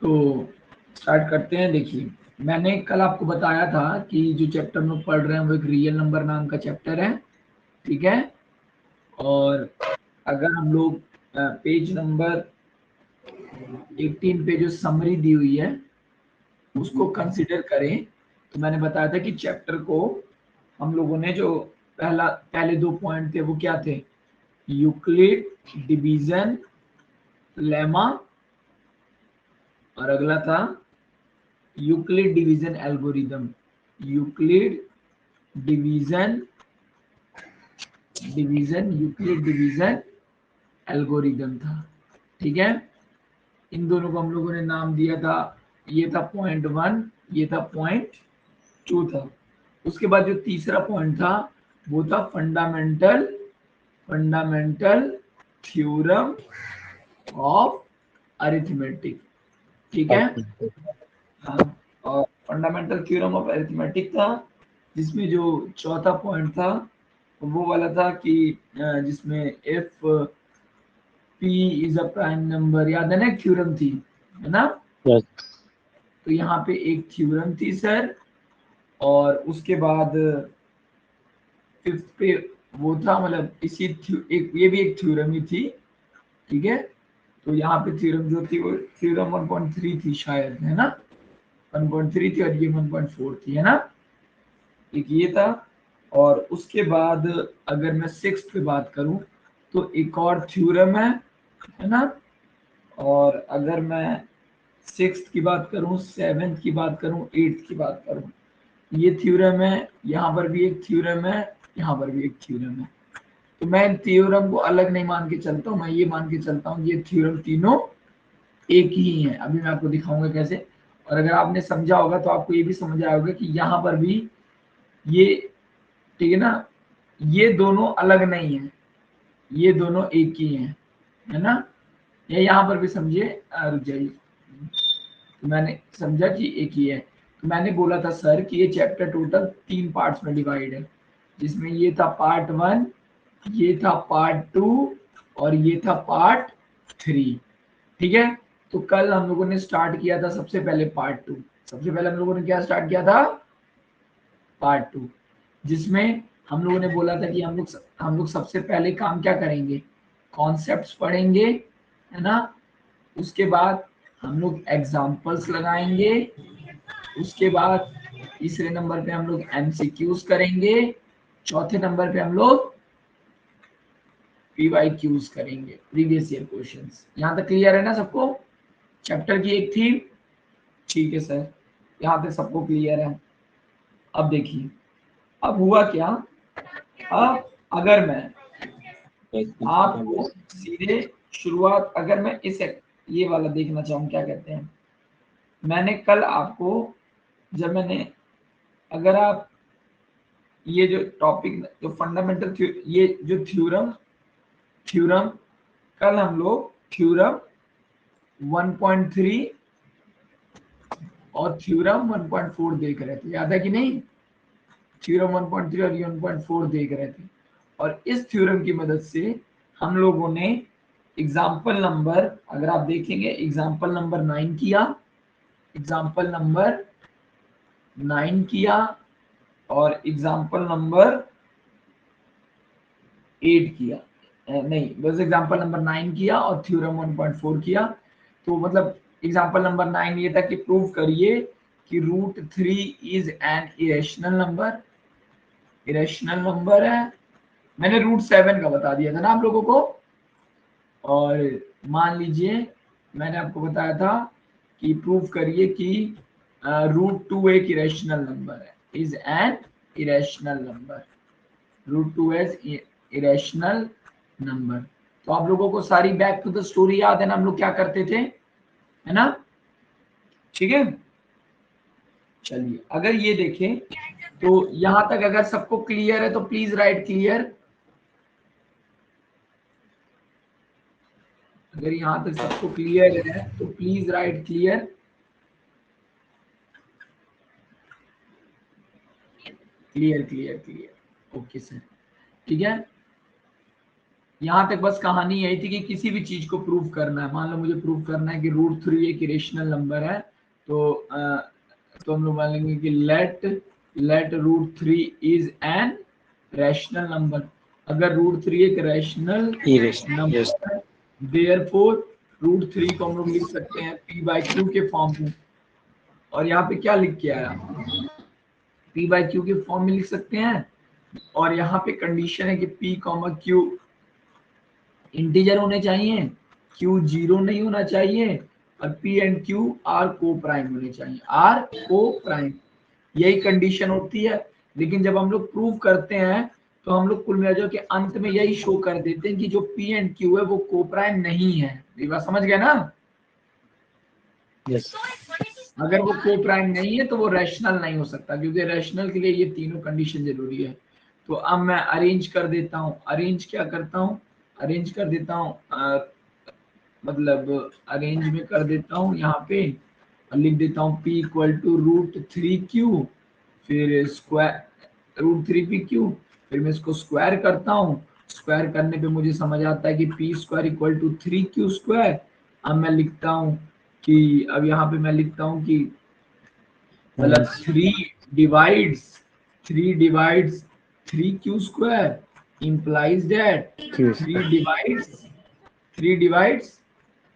तो स्टार्ट करते हैं। देखिए, मैंने कल आपको बताया था कि जो चैप्टर में पढ़ रहे हैं वो एक रियल नंबर नाम का चैप्टर है, ठीक है। और अगर हम लोग पेज नंबर 18 पे जो समरी दी हुई है उसको कंसिडर करें, तो मैंने बताया था कि चैप्टर को हम लोगों ने जो पहले 2 पॉइंट थे वो क्या थे? यूक्लिड डिवीजन लेमा, और अगला था Euclid division algorithm. Euclid division Euclid division algorithm था, ठीक है। इन दोनों को हम लोगों ने नाम दिया था, ये था पॉइंट 1, ये था पॉइंट 2 था। उसके बाद जो तीसरा पॉइंट था वो था फंडामेंटल थ्योरम ऑफ अरिथमेटिक, ठीक है। हाँ, और फंडामेंटल थ्योरम ऑफ अरिथमेटिक था, जिसमें जो चौथा पॉइंट था वो वाला था कि जिसमें F P is a prime number, याद है ना, एक थ्योरम थी, है ना। Yes. तो यहाँ पे एक थ्योरम थी सर, और उसके बाद फिफ्थ पे वो था, मतलब एक ये भी एक थ्योरम ही थी, ठीक है। तो यहाँ पे थ्योरम जो थी वो थ्योरम 1.3 थी शायद, है ना। 1.3 थी और ये 1.4 थी, है ना। एक ये था। और उसके बाद अगर मैं सिक्स्थ पे बात करूं तो एक और थ्योरम है ना। और अगर मैं सिक्स्थ की बात करूं, सेवेंथ की बात करूं, एट्थ की बात करूं, ये थ्योरम है, यहाँ पर भी एक थ्योरम है, यहाँ पर भी एक थ्योरम है। तो मैं थ्योरम को अलग नहीं मान के चलता हूँ, मैं ये मान के चलता हूँ ये थ्योरम तीनों एक ही है। अभी मैं आपको दिखाऊंगा कैसे। और अगर आपने समझा होगा तो आपको ये भी समझ आया होगा कि यहाँ पर भी ये, ठीक है ना, ये दोनों अलग नहीं है, ये दोनों एक ही हैं, है ना। या यहाँ पर भी समझिए, रुक जाइए। तो मैंने समझा कि एक ही है। तो मैंने बोला था सर कि ये चैप्टर टोटल 3 पार्ट्स में डिवाइड है, जिसमें ये था पार्ट 1, ये था पार्ट 2 और ये था पार्ट 3, ठीक है। तो कल हम लोगों ने स्टार्ट किया था सबसे पहले पार्ट 2। सबसे पहले हम लोगों ने क्या स्टार्ट किया था? पार्ट 2, जिसमें हम लोगों ने बोला था कि हम लोग सबसे पहले काम क्या करेंगे? कॉन्सेप्ट्स पढ़ेंगे, है ना। उसके बाद हम लोग एग्जाम्पल्स लगाएंगे। उसके बाद तीसरे नंबर पे हम लोग एमसीक्यूज करेंगे। चौथे नंबर पे हम लोग पीवाईक्यूज करेंगे, प्रीवियस ईयर क्वेश्चंस। यहाँ तक क्लियर है ना सबको? चैप्टर की एक थीम, ठीक है सर, यहाँ तक सबको क्लियर है। अब देखिए, अब हुआ क्या। अब अगर मैं आपको सीधे शुरुआत, अगर मैं इस ये वाला देखना चाहूँ, क्या कहते हैं, मैंने कल आपको, जब मैंने, अगर आप ये जो टॉपिक जो फंडामेंटल ये जो थ्योरम कल हम लोग थ्योरम 1.3 और थ्योरम 1.4 देख रहे थे, याद है कि नहीं? थ्योरम 1.3 और 1.4 देख रहे थे। और इस थ्योरम की मदद से हम लोगों ने एग्जाम्पल नंबर, अगर आप देखेंगे, एग्जाम्पल नंबर 9 किया, एग्जाम्पल नंबर 9 किया, और एग्जाम्पल नंबर 8 किया, नहीं, बस एग्जाम्पल नंबर 9 किया और थ्योरम 1.4 किया। तो मतलब एग्जाम्पल नंबर 9 ये था कि प्रूव करिए कि √3 is an irrational number. Irrational number है। मैंने √7 का बता दिया था ना आप लोगों को। और मान लीजिए मैंने आपको बताया था कि प्रूव करिए कि √2 एक इरेशनल नंबर है, is an irrational number. √2 is irrational number. तो आप लोगों को सारी बैक टू द स्टोरी याद है ना, हम लोग क्या करते थे, है ना, ठीक है। चलिए, अगर ये देखें तो यहां तक अगर सबको क्लियर है तो प्लीज राइट क्लियर। अगर यहां तक सबको क्लियर है तो please write clear. Clear clear clear, okay sir, ठीक है। यहाँ तक बस कहानी यही थी कि किसी भी चीज को प्रूव करना है। मान लो मुझे प्रूव करना है कि √3 एक इरेशनल नंबर है, तो हम लोग बोलेंगे कि let √3 is an rational number. अगर √3 एक रैशनल नंबर है, देयरफॉर √3 को हम लोग लिख सकते हैं p/q के फॉर्म में। और यहाँ पे क्या लिख के आया, p/q के फॉर्म में लिख सकते हैं। और यहाँ पे कंडीशन है कि p, q इंटीजर होने चाहिए, q 0 नहीं होना चाहिए, और p and q are coprime होने चाहिए, आर को प्राइम, यही कंडीशन होती है। लेकिन जब हम लोग प्रूव करते हैं तो हम लोग कुल मिलाकर के अंत में यही शो कर देते हैं कि जो p एंड q है वो को प्राइम नहीं है। ये बात समझ गए ना? यस। अगर वो को प्राइम नहीं है तो वो रैशनल नहीं हो सकता, क्योंकि रैशनल के लिए ये तीनों कंडीशन जरूरी है। तो अब मैं अरेंज कर देता हूँ, अरेंज क्या करता हूँ, अरेंज कर देता हूँ, मतलब अरेंज में कर देता हूँ यहाँ पे, लिख देता हूँ p = √3q, फिर स्क्वायर √3pq, फिर मैं इसको स्क्वायर करता हूँ। स्क्वायर करने पे मुझे समझ आता है कि p² = 3q²। अब मैं लिखता हूँ कि अब यहाँ पे मैं लिखता हूँ कि मतलब 3 divides 3q² implies that 3 divides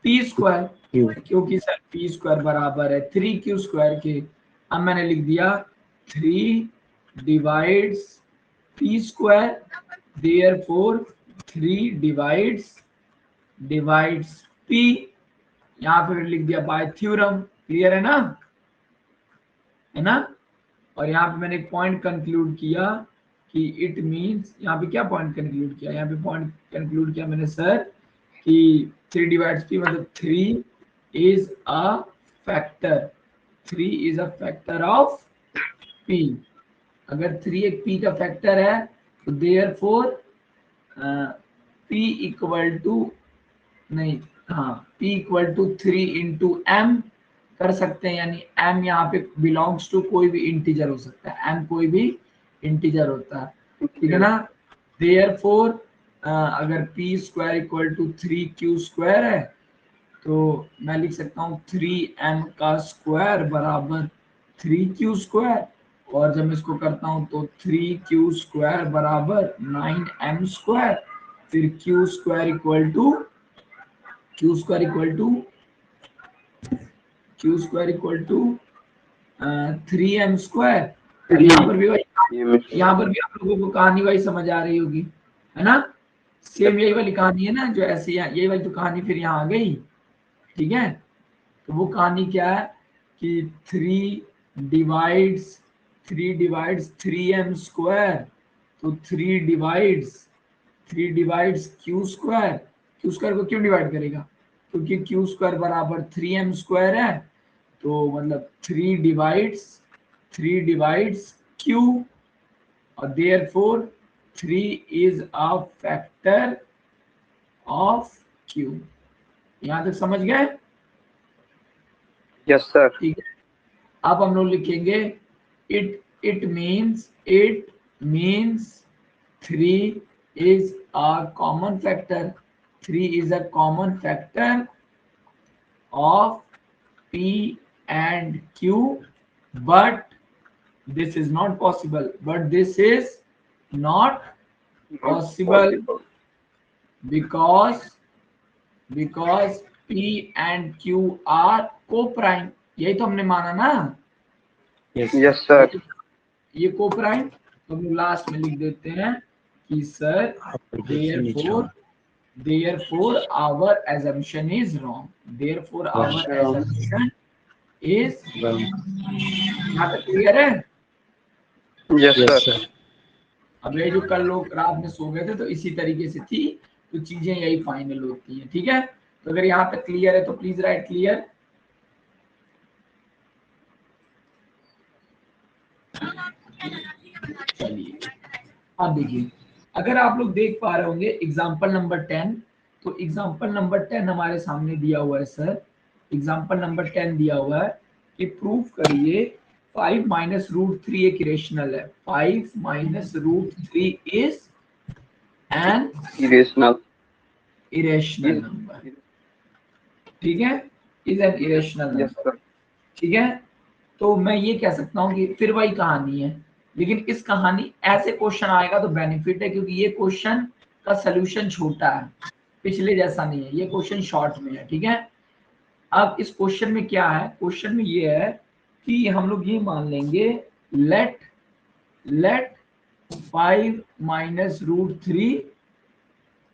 p², क्योंकि सर p² बराबर है 3q² के। अब मैंने लिख दिया 3 divides p², therefore 3 divides p। यहाँ पे लिख दिया बाय थ्योरम। क्लियर है ना? है ना? और यहाँ पे मैंने एक पॉइंट कंक्लूड किया कि इट मींस, यहाँ पे क्या पॉइंट कंक्लूड किया, यहाँ पे पॉइंट कंक्लूड किया मैंने सर कि 3 डिवाइड्स p मतलब 3 is a factor, 3 is a factor of p। अगर 3 एक p का फैक्टर है तो देयरफॉर p इक्वल टू, नहीं हाँ, p इक्वल टू 3 × m कर सकते हैं, यानी m यहाँ पे बिलोंग्स टू कोई भी इंटीजर हो सकता है, m कोई भी इंटीजर होता है, ठीक है ना? देयरफॉर अगर p² = 3q² है तो मैं लिख सकता हूँ 3m² बराबर 3q²। और जब मैं इसको करता हूँ तो 3q² बराबर 9m²। फिर q² इक्वल टू 3m²। यहाँ पर भी आप लोगों को कहानी वही समझ आ रही होगी, है ना? सेम यही वाली कहानी है ना, जो ऐसे यही वाली तो कहानी फिर यहाँ आ गई, ठीक है? तो वो कहानी क्या है कि 3 डिवाइड्स 3m², तो 3 डिवाइड्स q² को क्यों डिवाइड करेगा? क्योंकि q² बराबर 3m² है, तो मतलब 3 डिवाइड्स q, और therefore 3 is a factor of q। यहाँ तक समझ गए? Yes sir. ठीक है। अब हम लोग लिखेंगे it means 3 is a common factor, 3 is a common factor of p and q, but this is not possible, because p and q are co-prime। यही तो हमने माना ना? Yes sir. ये को-प्राइम, तो हम लास्ट में लिख देते हैं कि sir therefore our assumption is wrong, therefore our assumption is wrong। यहाँ तक क्लियर है? Yes sir. अब ये जो कल लोग रात में सो गए थे तो इसी तरीके से थी, तो चीजें यही फाइनल होती हैं, ठीक है? तो अगर यहाँ तक क्लियर है तो प्लीज राइट क्लियर। चलिए अब देखिए, अगर आप लोग देख पा रहे होंगे एग्जाम्पल नंबर 10, तो एग्जाम्पल नंबर 10 हमारे सामने दिया हुआ है सर। एग्जाम्पल नंबर 10 दिया हुआ है कि प्रूफ करिए 5 - √3 एक इरेशनल है। 5 - √3 is an irrational irrational number, ठीक है, is an irrational Yes, number, sir. ठीक है। तो मैं ये कह सकता हूँ कि फिर वही कहानी है, लेकिन इस कहानी ऐसे क्वेश्चन आएगा तो बेनिफिट है, क्योंकि ये क्वेश्चन का सोल्यूशन छोटा है, पिछले जैसा नहीं है, ये क्वेश्चन शॉर्ट में है, ठीक है। अब इस क्वेश्चन में क्या है, क्वेश्चन में ये है कि हम लोग ये मान लेंगे let 5 minus root 3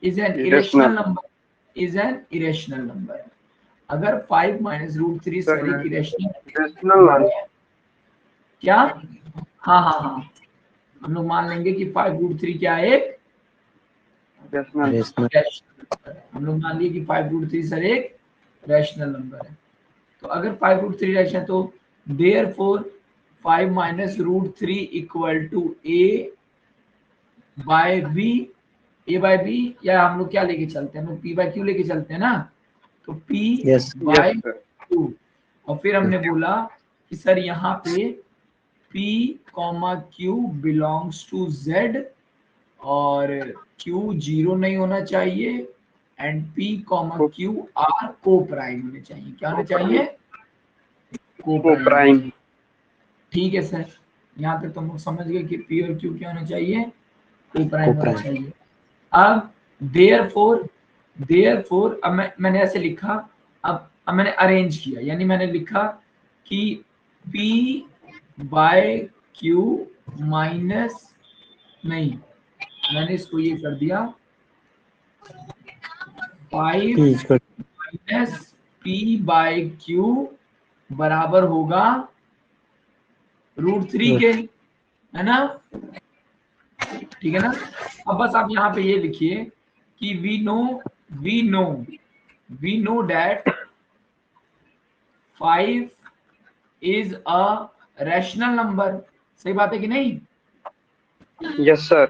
is an irrational number, is an irrational number. अगर 5 माइनस रूट 3 Sir, सर एक इरेशनल rational नंबर one. है, क्या, हाँ, हम लोग मान लेंगे कि 5 रूट 3 क्या है, एक Rational. हम लोग मान लिए कि 5 रूट 3 सर एक रैशनल नंबर है। तो अगर 5 रूट 3 रैशनल है तो therefore 5 minus root 3 equal to a by b, a by b, या हम लोग क्या लेके चलते हैं, हम लोग p बाय q लेके चलते हैं ना, तो p by Yes, sir. q। और फिर हमने बोला कि सर यहाँ पे p comma q belongs to z और q जीरो नहीं होना चाहिए, and p comma q are coprime होने चाहिए। क्या होने चाहिए, को प्राइम। Co-prime. ठीक है सर, यहाँ तक तो हम लोग समझ गए कि p और q क्या होना चाहिए, को प्राइम होना चाहिए। अब देयरफॉर अब मैंने ऐसे लिखा, अब मैंने अरेंज किया, यानी मैंने लिखा कि p बाय q माइनस, नहीं, मैंने इसको ये कर दिया 5 माइनस p बाय q बराबर होगा रूट 3 के, है ना, ठीक है ना। अब बस आप यहाँ पे ये लिखिए कि we know that 5 is a rational number. सही बात है कि नहीं, Yes, sir.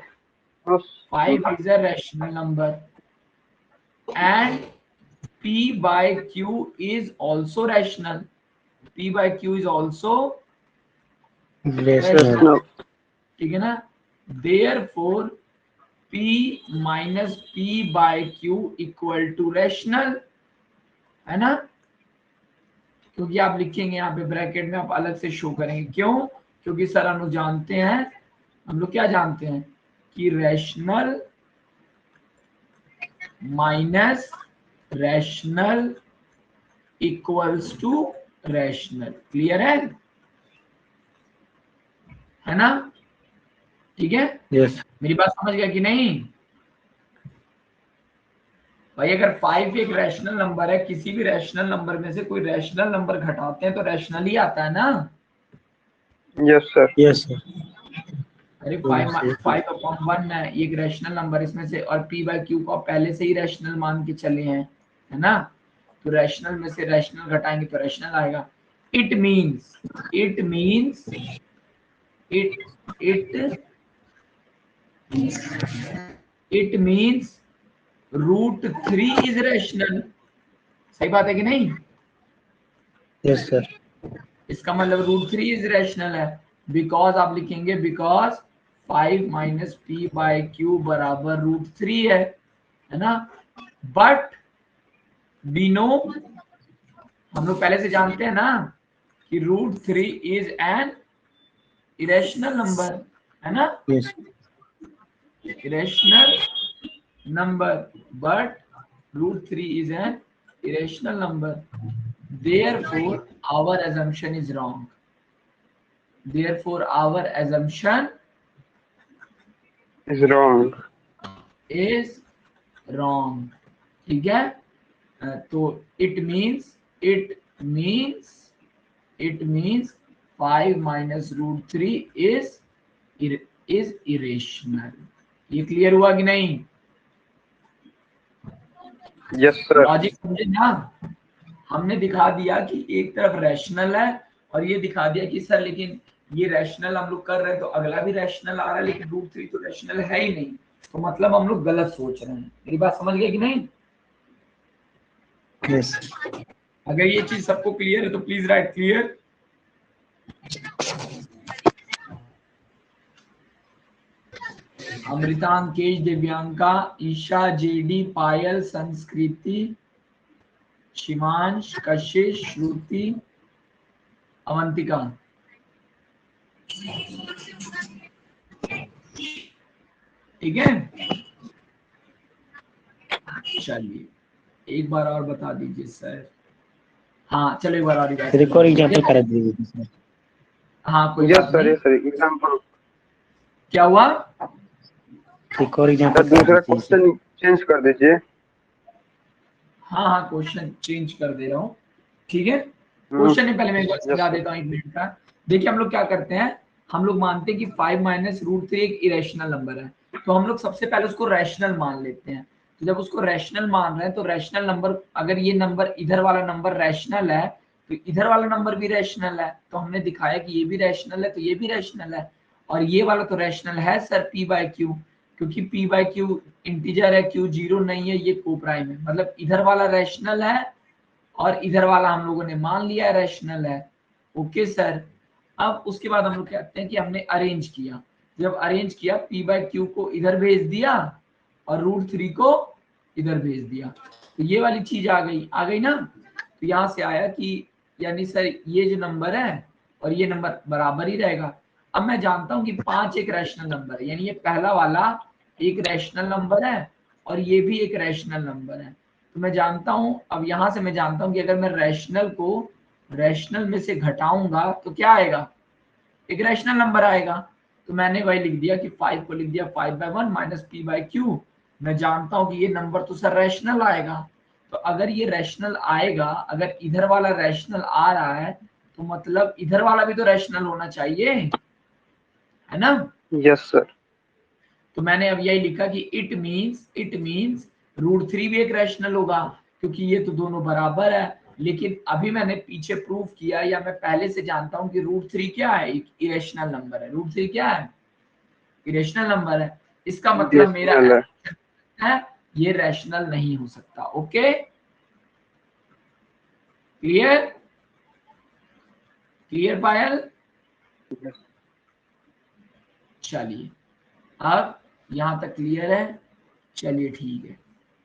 5 is a rational number and p by q is also rational, p by q is also rational, Rational. ठीक है ना। therefore p minus p by q equal to rational, है ना, क्योंकि आप लिखेंगे यहाँ पे ब्रैकेट में, आप अलग से शो करेंगे, क्यों, क्योंकि सर हम लोग जानते हैं, हम लोग क्या जानते हैं कि rational minus rational equals to rational. Clear है ना, ठीक है। यस मेरी बात समझ गया कि नहीं भाई, अगर 5 एक रैशनल नंबर है, किसी भी रैशनल नंबर में से कोई रैशनल नंबर घटाते हैं तो रैशनल ही आता है ना। Yes, sir. यस सर अरे 5/1 है, एक रैशनल नंबर इसमें से, और p बाय q को पहले से ही रैशनल मान के चले हैं, है ना, तो रैशनल में से रैशनल घटाएंगे तो रैशनल आएगा। It means it means root 3 is rational. सही बात है कि नहीं, यस सर इसका मतलब रूट 3 इज रैशनल है, बिकॉज आप लिखेंगे because 5 minus p by q बराबर रूट 3 है ना। बट वी नो, हम लोग पहले से जानते हैं ना कि root 3 is an irrational number, है ना, yes irrational number, but root 3 is an irrational number. Therefore our assumption is wrong, therefore our assumption Is wrong. is wrong, ठीक है। तो it means 5 minus root 3 is irrational। ये clear हुआ कि नहीं, Yes, sir. Logic समझे ना। हमने दिखा दिया कि एक तरफ रैशनल है, और ये दिखा दिया कि सर लेकिन ये रैशनल हम लोग कर रहे हैं तो अगला भी रैशनल आ रहा है, लेकिन रूट 3 तो रैशनल है ही नहीं, तो मतलब हम लोग गलत सोच रहे हैं। मेरी बात समझ गए कि नहीं, यस अगर ये चीज सबको क्लियर है तो please write clear. Amrita, Ankesh, Divyanka, Isha, JD, Payal, Sanskriti, Shivansh, कशिश, श्रुति, अवंतिका। ठीक है, चलिए एक बार और बता दीजिए सर। हाँ चलो एक बार और एक और एग्जांपल करा दीजिए सर। हाँ कोई यस बात सर, नहीं। Yes sir, example. क्या हुआ? एक और सर एग्जांपल दूसरा क्वेश्चन चेंज कर दीजिए। हाँ हाँ क्वेश्चन चेंज कर दे रहा हूँ। ठीक है, क्वेश्चन नहीं पहले मैं एक बार समझा देता हूँ, 1 मिनट का। देखिए हम लोग क्या करते हैं, हम लोग मानते हैं कि 5 माइनस रूट 3 एक इरेशनल नंबर है, तो हम लोग सबसे पहले उसको रैशनल मान लेते हैं। तो जब उसको रैशनल मान रहे हैं तो रैशनल नंबर, अगर ये नंबर इधर वाला नंबर रैशनल है तो इधर वाला नंबर भी रैशनल है। तो हमने दिखाया कि ये भी रैशनल है तो ये भी रैशनल है, और ये वाला तो रैशनल है सर p बाय क्यू, क्योंकि p बाय क्यू इंटीजर है, q जीरो नहीं है, ये को प्राइम है, मतलब इधर वाला रैशनल है और इधर वाला हम लोगों ने मान लिया रैशनल है। ओके सर, अब उसके बाद हम लोग कहते हैं कि हमने अरेंज किया, जब अरेंज किया p बाय क्यू को इधर भेज दिया और रूट 3 को इधर भेज दिया, तो ये वाली चीज आ गई ना। तो यहाँ से आया कि यानी सर ये जो नंबर है और ये नंबर बराबर ही रहेगा। अब मैं जानता हूँ कि 5 एक रैशनल नंबर है, यानी ये पहला वाला एक रैशनल नंबर है और ये भी एक रैशनल नंबर है। तो मैं जानता हूँ, अब यहाँ से मैं जानता हूँ कि अगर मैं रैशनल को रैशनल में से घटाऊंगा तो क्या आएगा, एक रैशनल नंबर आएगा। तो मैंने वही लिख दिया कि 5 को लिख दिया 5/1 माइनस p बाय क्यू। मैं जानता हूँ कि ये नंबर तो सर रैशनल आएगा, तो अगर ये रैशनल आएगा, अगर इधर वाला रैशनल आ रहा है तो मतलब इधर वाला भी तो रैशनल होना चाहिए, है ना? Yes sir. तो मैंने अब यही लिखा कि इट मीन्स रूट 3 भी एक रैशनल होगा, क्योंकि ये तो दोनों बराबर है। लेकिन अभी मैंने पीछे प्रूव किया, या मैं पहले से जानता हूं कि रूट 3 क्या है, एक इरेशनल नंबर है। रूट 3 क्या है, इरेशनल नंबर है। इसका मतलब मेरा रैशनल है ये रैशनल नहीं हो सकता। ओके क्लियर, क्लियर पायल? है। चलिए अब यहां तक क्लियर है, चलिए ठीक है।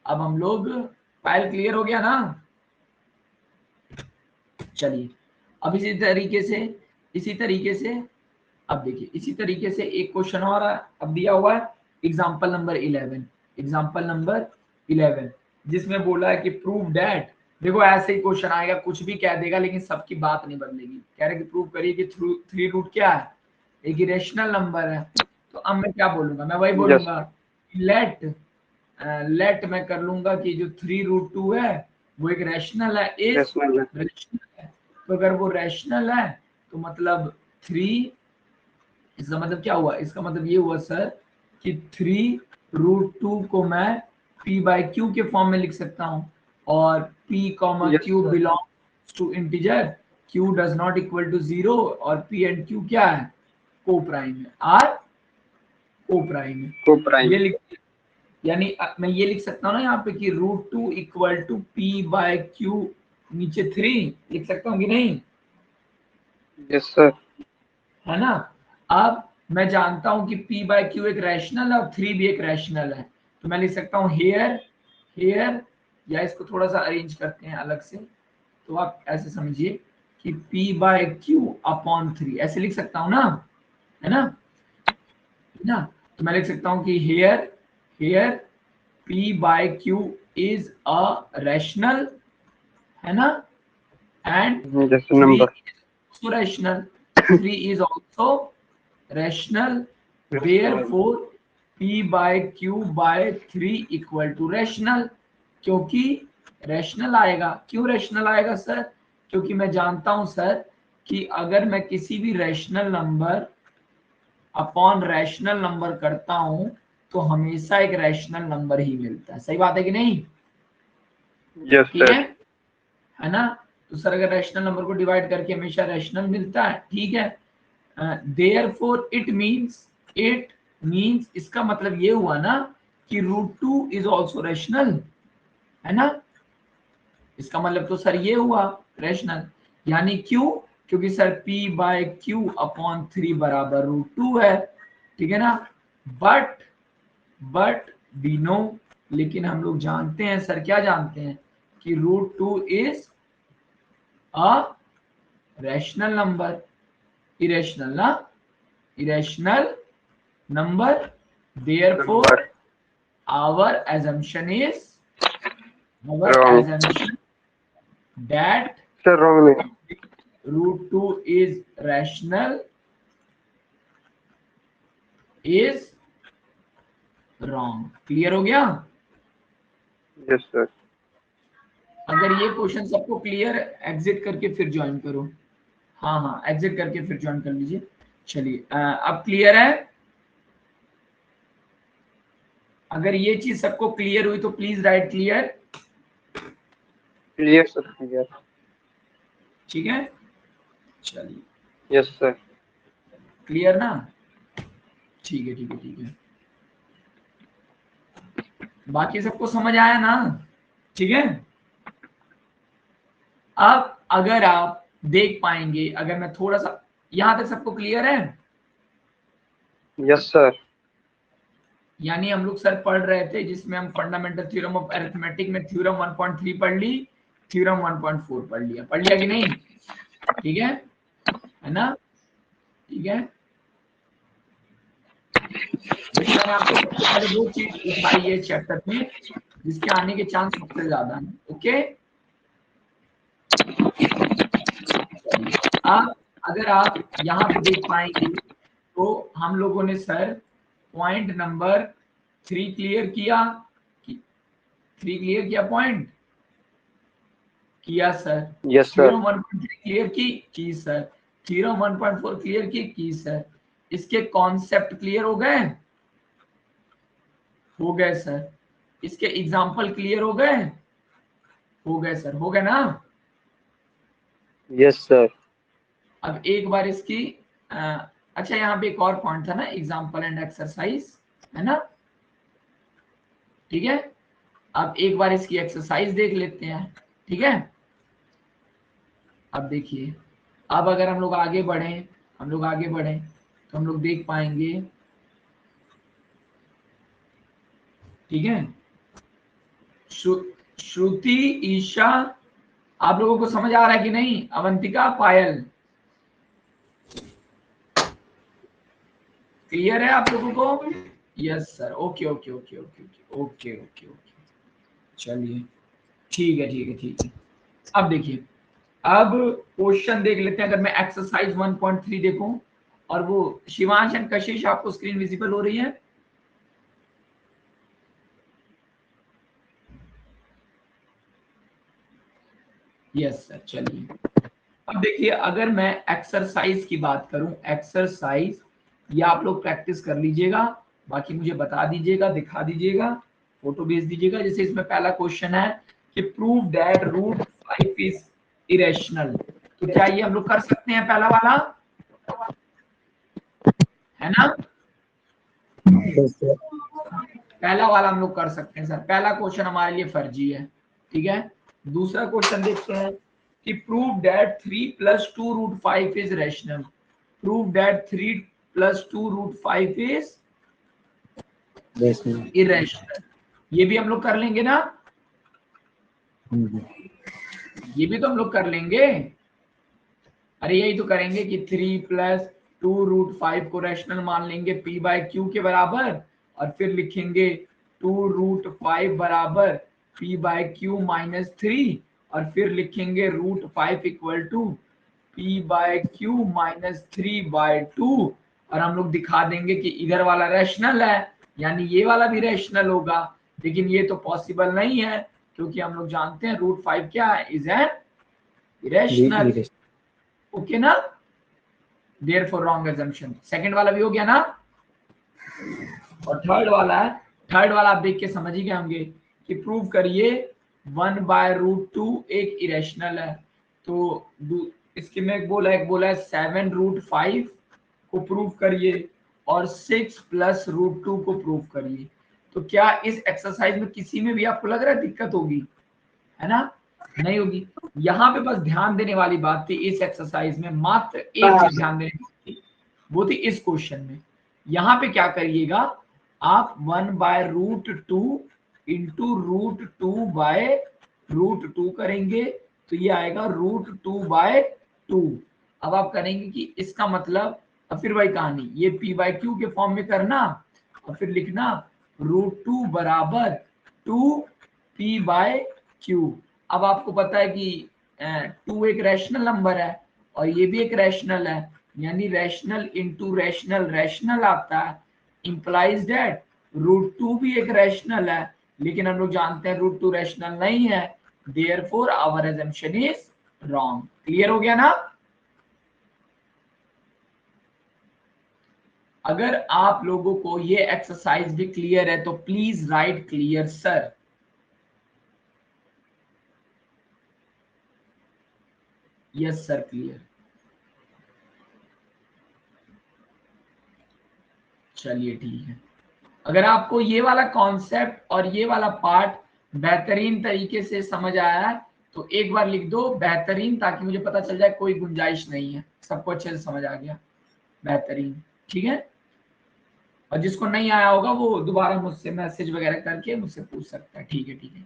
अब हम लोग, पायल क्लियर हो गया ना? चलिए अब इसी तरीके से अब देखिए, इसी तरीके से एक क्वेश्चन और अब दिया हुआ है, एग्जांपल नंबर 11। एग्जांपल नंबर 11 जिसमें बोला है कि प्रूव दैट, देखो ऐसे ही क्वेश्चन आएगा, कुछ भी कह देगा लेकिन सबकी बात नहीं बदलेगी। कह रहे कि प्रूव करिए कि 3 रूट क्या है, एक इरेशनल नंबर है। तो अब मैं क्या बोलूंगा, मैं वही यस बोलूंगा लेट मैं कर लूंगा कि जो 3 रूट 2 है वो एक रैशनल है, इज रैशनल है। रैशनल है। तो अगर वो रैशनल है तो मतलब 3, इसका मतलब क्या हुआ, इसका मतलब ये हुआ सर कि 3 रूट 2 को मैं p बाय क्यू के फॉर्म में लिख सकता हूँ, और p comma yes q sir. Belongs to integer, q does not equal to 0, और p एंड q क्या है, को प्राइम है, r को प्राइम है। को प्राइम। ये लिख, यानी मैं ये लिख सकता हूँ ना यहाँ पे कि root 2 equal to p by q, नीचे 3 लिख सकता हूँ कि नहीं, यस सर। है ना? अब मैं जानता हूं कि p बाय क्यू एक रैशनल है और 3 भी एक रैशनल है, तो मैं लिख सकता हूं हेयर, या इसको थोड़ा सा अरेंज करते हैं अलग से, तो आप ऐसे समझिए कि p बाय क्यू अपॉन 3 ऐसे लिख सकता हूं ना, है ना? तो मैं लिख सकता हूं कि here p by q is a rational, है ना? एंड जैसे 3 number. is also rational, 3 is also rational, therefore p by q by 3 equal to rational। क्योंकि रैशनल आएगा, क्यों रैशनल आएगा सर, क्योंकि मैं जानता हूं सर कि अगर मैं किसी भी rational number upon rational number करता हूं तो हमेशा एक रैशनल नंबर ही मिलता है। सही बात है कि नहीं? यस ठीक सर। है ना? तो सर अगर रैशनल नंबर को डिवाइड करके हमेशा रैशनल मिलता है, ठीक है। देयरफॉर इट मींस इसका मतलब ये हुआ ना कि रूट 2 इज आल्सो रैशनल, है ना? इसका मतलब तो सर ये हुआ रैशनल, यानी क्यों, क्योंकि sir p by q upon 3 बराबर रूट 2 है, ठीक है ना? बट बट वी नो, लेकिन हम लोग जानते हैं सर, क्या जानते हैं कि root 2 is a rational number, irrational ना, irrational number, therefore Number. our assumption is Wrong. that Sir, wrong name. root 2 is rational is wrong. Clear हो गया? Yes, sir. अगर ये क्वेश्चन सबको क्लियर, एग्जिट करके फिर ज्वाइन करो। हाँ हाँ, एग्जिट करके फिर ज्वाइन कर लीजिए। चलिए अब क्लियर है? अगर ये चीज सबको क्लियर हुई तो please write clear. Clear, sir. Clear. ठीक है, चलिए Yes, sir. क्लियर ना? ठीक है ठीक है ठीक है, बाकी सबको समझ आया ना? ठीक है, अब अगर आप देख पाएंगे, अगर मैं थोड़ा सा, यहां तक सबको क्लियर है? Yes, sir. यानी हम लोग सर पढ़ रहे थे जिसमें हम फंडामेंटल थ्योरम ऑफ अरिथमेटिक में थ्योरम 1.3 पढ़ ली, थ्योरम 1.4 पढ़ लिया कि नहीं? ठीक है ना? ठीक है, मैंने आपको सबसे पहले वो चीज उठाई है चैप्टर में जिसके आने के चांस सबसे ज्यादा है। ओके, अब अगर आप यहाँ पे देख पाएंगे तो हम लोगों ने सर पॉइंट नंबर 3 क्लियर किया, 3 क्लियर किया, पॉइंट किया sir. Yes, sir. Theorem 1.3 clear की सर। थ्योरम 1.4 क्लियर की सर। इसके कॉन्सेप्ट क्लियर हो गए सर। इसके एग्जांपल क्लियर हो गए सर, हो गए ना? Yes, sir. अब एक बार इसकी अच्छा, यहाँ पे एक और पॉइंट था ना, एग्जांपल एंड एक्सरसाइज, है ना? ठीक है, अब एक बार इसकी एक्सरसाइज देख लेते हैं। ठीक है, अब देखिए, अब अगर हम लोग आगे बढ़े तो हम लोग देख पाएंगे। ठीक है, श्रुति, ईशा, आप लोगों को समझ आ रहा है कि नहीं? अवंतिका, पायल, क्लियर है आप लोगों को? Yes sir, okay okay okay okay okay okay okay okay, चलिए ठीक है ठीक है ठीक है। अब देखिए, अब क्वेश्चन देख लेते हैं। अगर मैं एक्सरसाइज 1.3 देखूं, और वो शिवांश एंड कशिश, आपको स्क्रीन विजिबल हो रही है? यस सर, चलिए अब देखिए, अगर मैं एक्सरसाइज की बात करूं, एक्सरसाइज, ये आप लोग प्रैक्टिस कर लीजिएगा, बाकी मुझे बता दीजिएगा, दिखा दीजिएगा, फोटो भेज दीजिएगा। जैसे इसमें पहला क्वेश्चन है कि prove that root 5 is irrational, तो क्या ये हम लोग कर सकते हैं? पहला वाला है ना? Yes, sir. पहला वाला हम लोग कर सकते हैं सर, पहला क्वेश्चन हमारे लिए फर्जी है। ठीक है, दूसरा क्वेश्चन देखते हैं कि prove that 3 + 2 root 5 is rational. Prove that 3 + 2 root 5 is Yes, sir. Irrational. ये भी हम लोग कर लेंगे ना? Mhm. ये भी तो हम लोग कर लेंगे। अरे यही तो करेंगे कि 3 + 2 रूट 5 को रैशनल मान लेंगे p/q के बराबर, और फिर लिखेंगे 2 रूट 5 बराबर p/q - 3, और फिर लिखेंगे रूट 5 इक्वल टू p/q - 3/2, और हम लोग दिखा देंगे कि इधर वाला रैशनल है, यानी ये वाला भी रैशनल होगा। लेकिन ये तो पॉसिबल नहीं है, क्योंकि हम लोग जानते हैं रूट 5 क्या है, is an irrational. Yes. Okay ना? Therefore wrong assumption। सेकंड वाला भी हो गया ना? और थर्ड वाला है, थर्ड वाला आप देख के समझ ही गए होंगे कि प्रूव करिए 1/√2 एक इरेशनल है। तो इसके में एक बोला है 7 रूट 5 को प्रूव करिए, और 6 + √2 को प्रूव करिए। तो क्या इस एक्सरसाइज में किसी में भी आपको लग रहा है दिक्कत होगी? है ना? नहीं होगी। यहाँ पे बस ध्यान देने वाली बात थी इस एक्सरसाइज में, मात्र एक चीज ध्यान देने की, वो थी इस क्वेश्चन में। यहाँ पे क्या करिएगा आप 1/√2 इंटू √2/√2 करेंगे तो ये आएगा √2/2। अब आप करेंगे कि इसका मतलब, अब फिर वही कहानी, ये p/q के फॉर्म में करना और फिर लिखना √2 बराबर 2p/q। अब आपको पता है कि 2 एक रैशनल नंबर है और ये भी एक रैशनल है, यानी रैशनल इंटू रैशनल रैशनल आता है, इंप्लाइज दैट √2 भी एक रैशनल है, लेकिन हम लोग जानते हैं √2 रैशनल नहीं है, therefore our assumption is wrong. Clear हो गया ना? अगर आप लोगों को ये एक्सरसाइज भी क्लियर है तो please write clear sir. Yes sir clear. चलिए ठीक है। अगर आपको ये वाला कॉन्सेप्ट और ये वाला पार्ट बेहतरीन तरीके से समझ आया है तो एक बार लिख दो बेहतरीन, ताकि मुझे पता चल जाए कोई गुंजाइश नहीं है, सबको अच्छे से समझ आ गया, बेहतरीन। ठीक है, और जिसको नहीं आया होगा वो दोबारा मुझसे मैसेज वगैरह करके मुझसे पूछ सकता है। ठीक है ठीक है।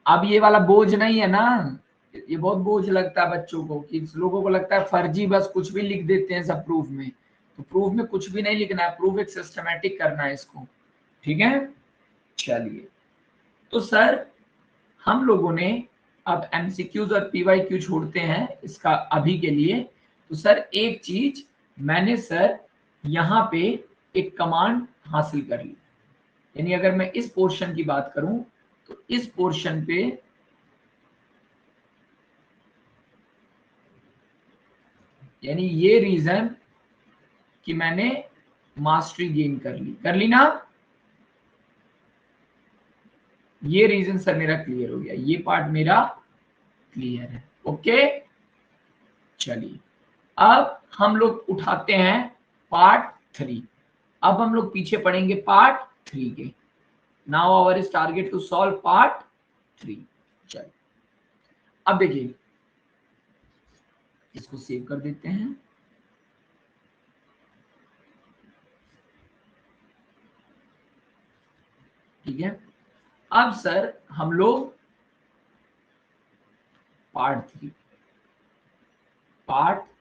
अब ये वाला बोझ नहीं है ना, ये बहुत बोझ लगता है बच्चों को, कि लोगों को लगता है फर्जी बस कुछ भी लिख देते हैं सब प्रूफ में, तो प्रूफ में कुछ भी नहीं लिखना है, प्रूफ एक सिस्टमैटिक करना है इसको। ठीक है, चलिए। तो सर हम लोगों ने अब एमसीक्यूज और पीवाईक्यू छोड़ते हैं इसका अभी के लिए। तो सर एक चीज मैंने सर यहाँ पे एक कमांड हासिल कर ली, यानी अगर मैं इस पोर्शन की बात करूं तो इस पोर्शन पे यानी ये रीजन कि मैंने मास्टरी गेन कर ली ना, ये रीजन सर मेरा क्लियर हो गया, ये पार्ट मेरा क्लियर है। ओके, चलिए अब हम लोग उठाते हैं पार्ट 3। अब हम लोग पीछे पढ़ेंगे पार्ट 3 के। Now our is target to solve part 3। चलिए अब देखिए, इसको सेव कर देते हैं। ठीक है, अब सर हम लोग पार्ट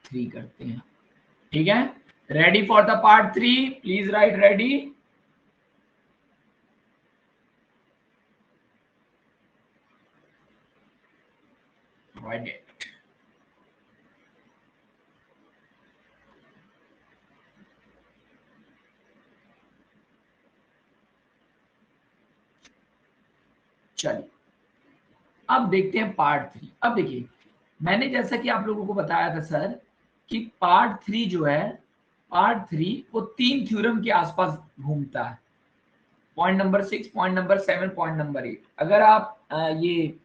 3 करते हैं। ठीक है, ready for the part 3? Please right ready. चलिए अब देखते हैं पार्ट 3। अब देखिए, मैंने जैसा कि आप लोगों को बताया था सर कि पार्ट 3 जो है, पार्ट 3 वो 3 थ्योरम के आसपास घूमता है। Point number 6, point number 7, point number 8। अगर आप ये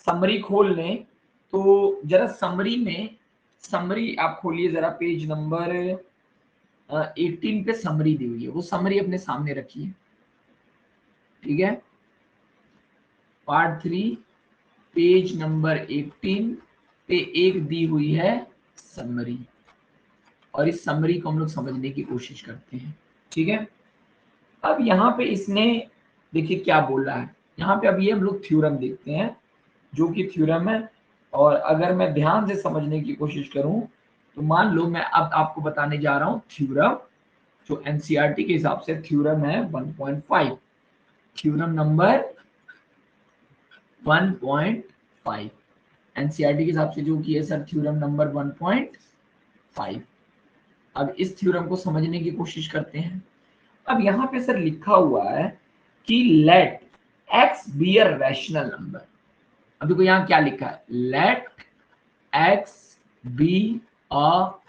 समरी खोल लें तो जरा समरी में, समरी आप खोलिए जरा, पेज नंबर 18 पे समरी दी हुई है, वो समरी अपने सामने रखिए। ठीक है, पार्ट 3 पेज नंबर 18 पे एक दी हुई है समरी, और इस समरी को हम लोग समझने की कोशिश करते हैं। ठीक है, अब यहाँ पे इसने देखिए क्या बोल रहा है, यहाँ पे अब ये हम लोग थ्योरम देखते हैं जो कि थ्योरम है। और अगर मैं ध्यान से समझने की कोशिश करूं तो मान लो मैं अब आपको बताने जा रहा हूं थ्योरम, जो एनसीईआरटी के हिसाब से थ्योरम है 1.5, थ्योरम नंबर 1.5 एनसीईआरटी के हिसाब से जो कि है सर थ्योरम नंबर 1.5। अब इस थ्योरम को समझने की कोशिश करते हैं। अब यहाँ पे सर लिखा हुआ है कि let x be a rational number. अब देखो यहाँ क्या लिखा है, let x be a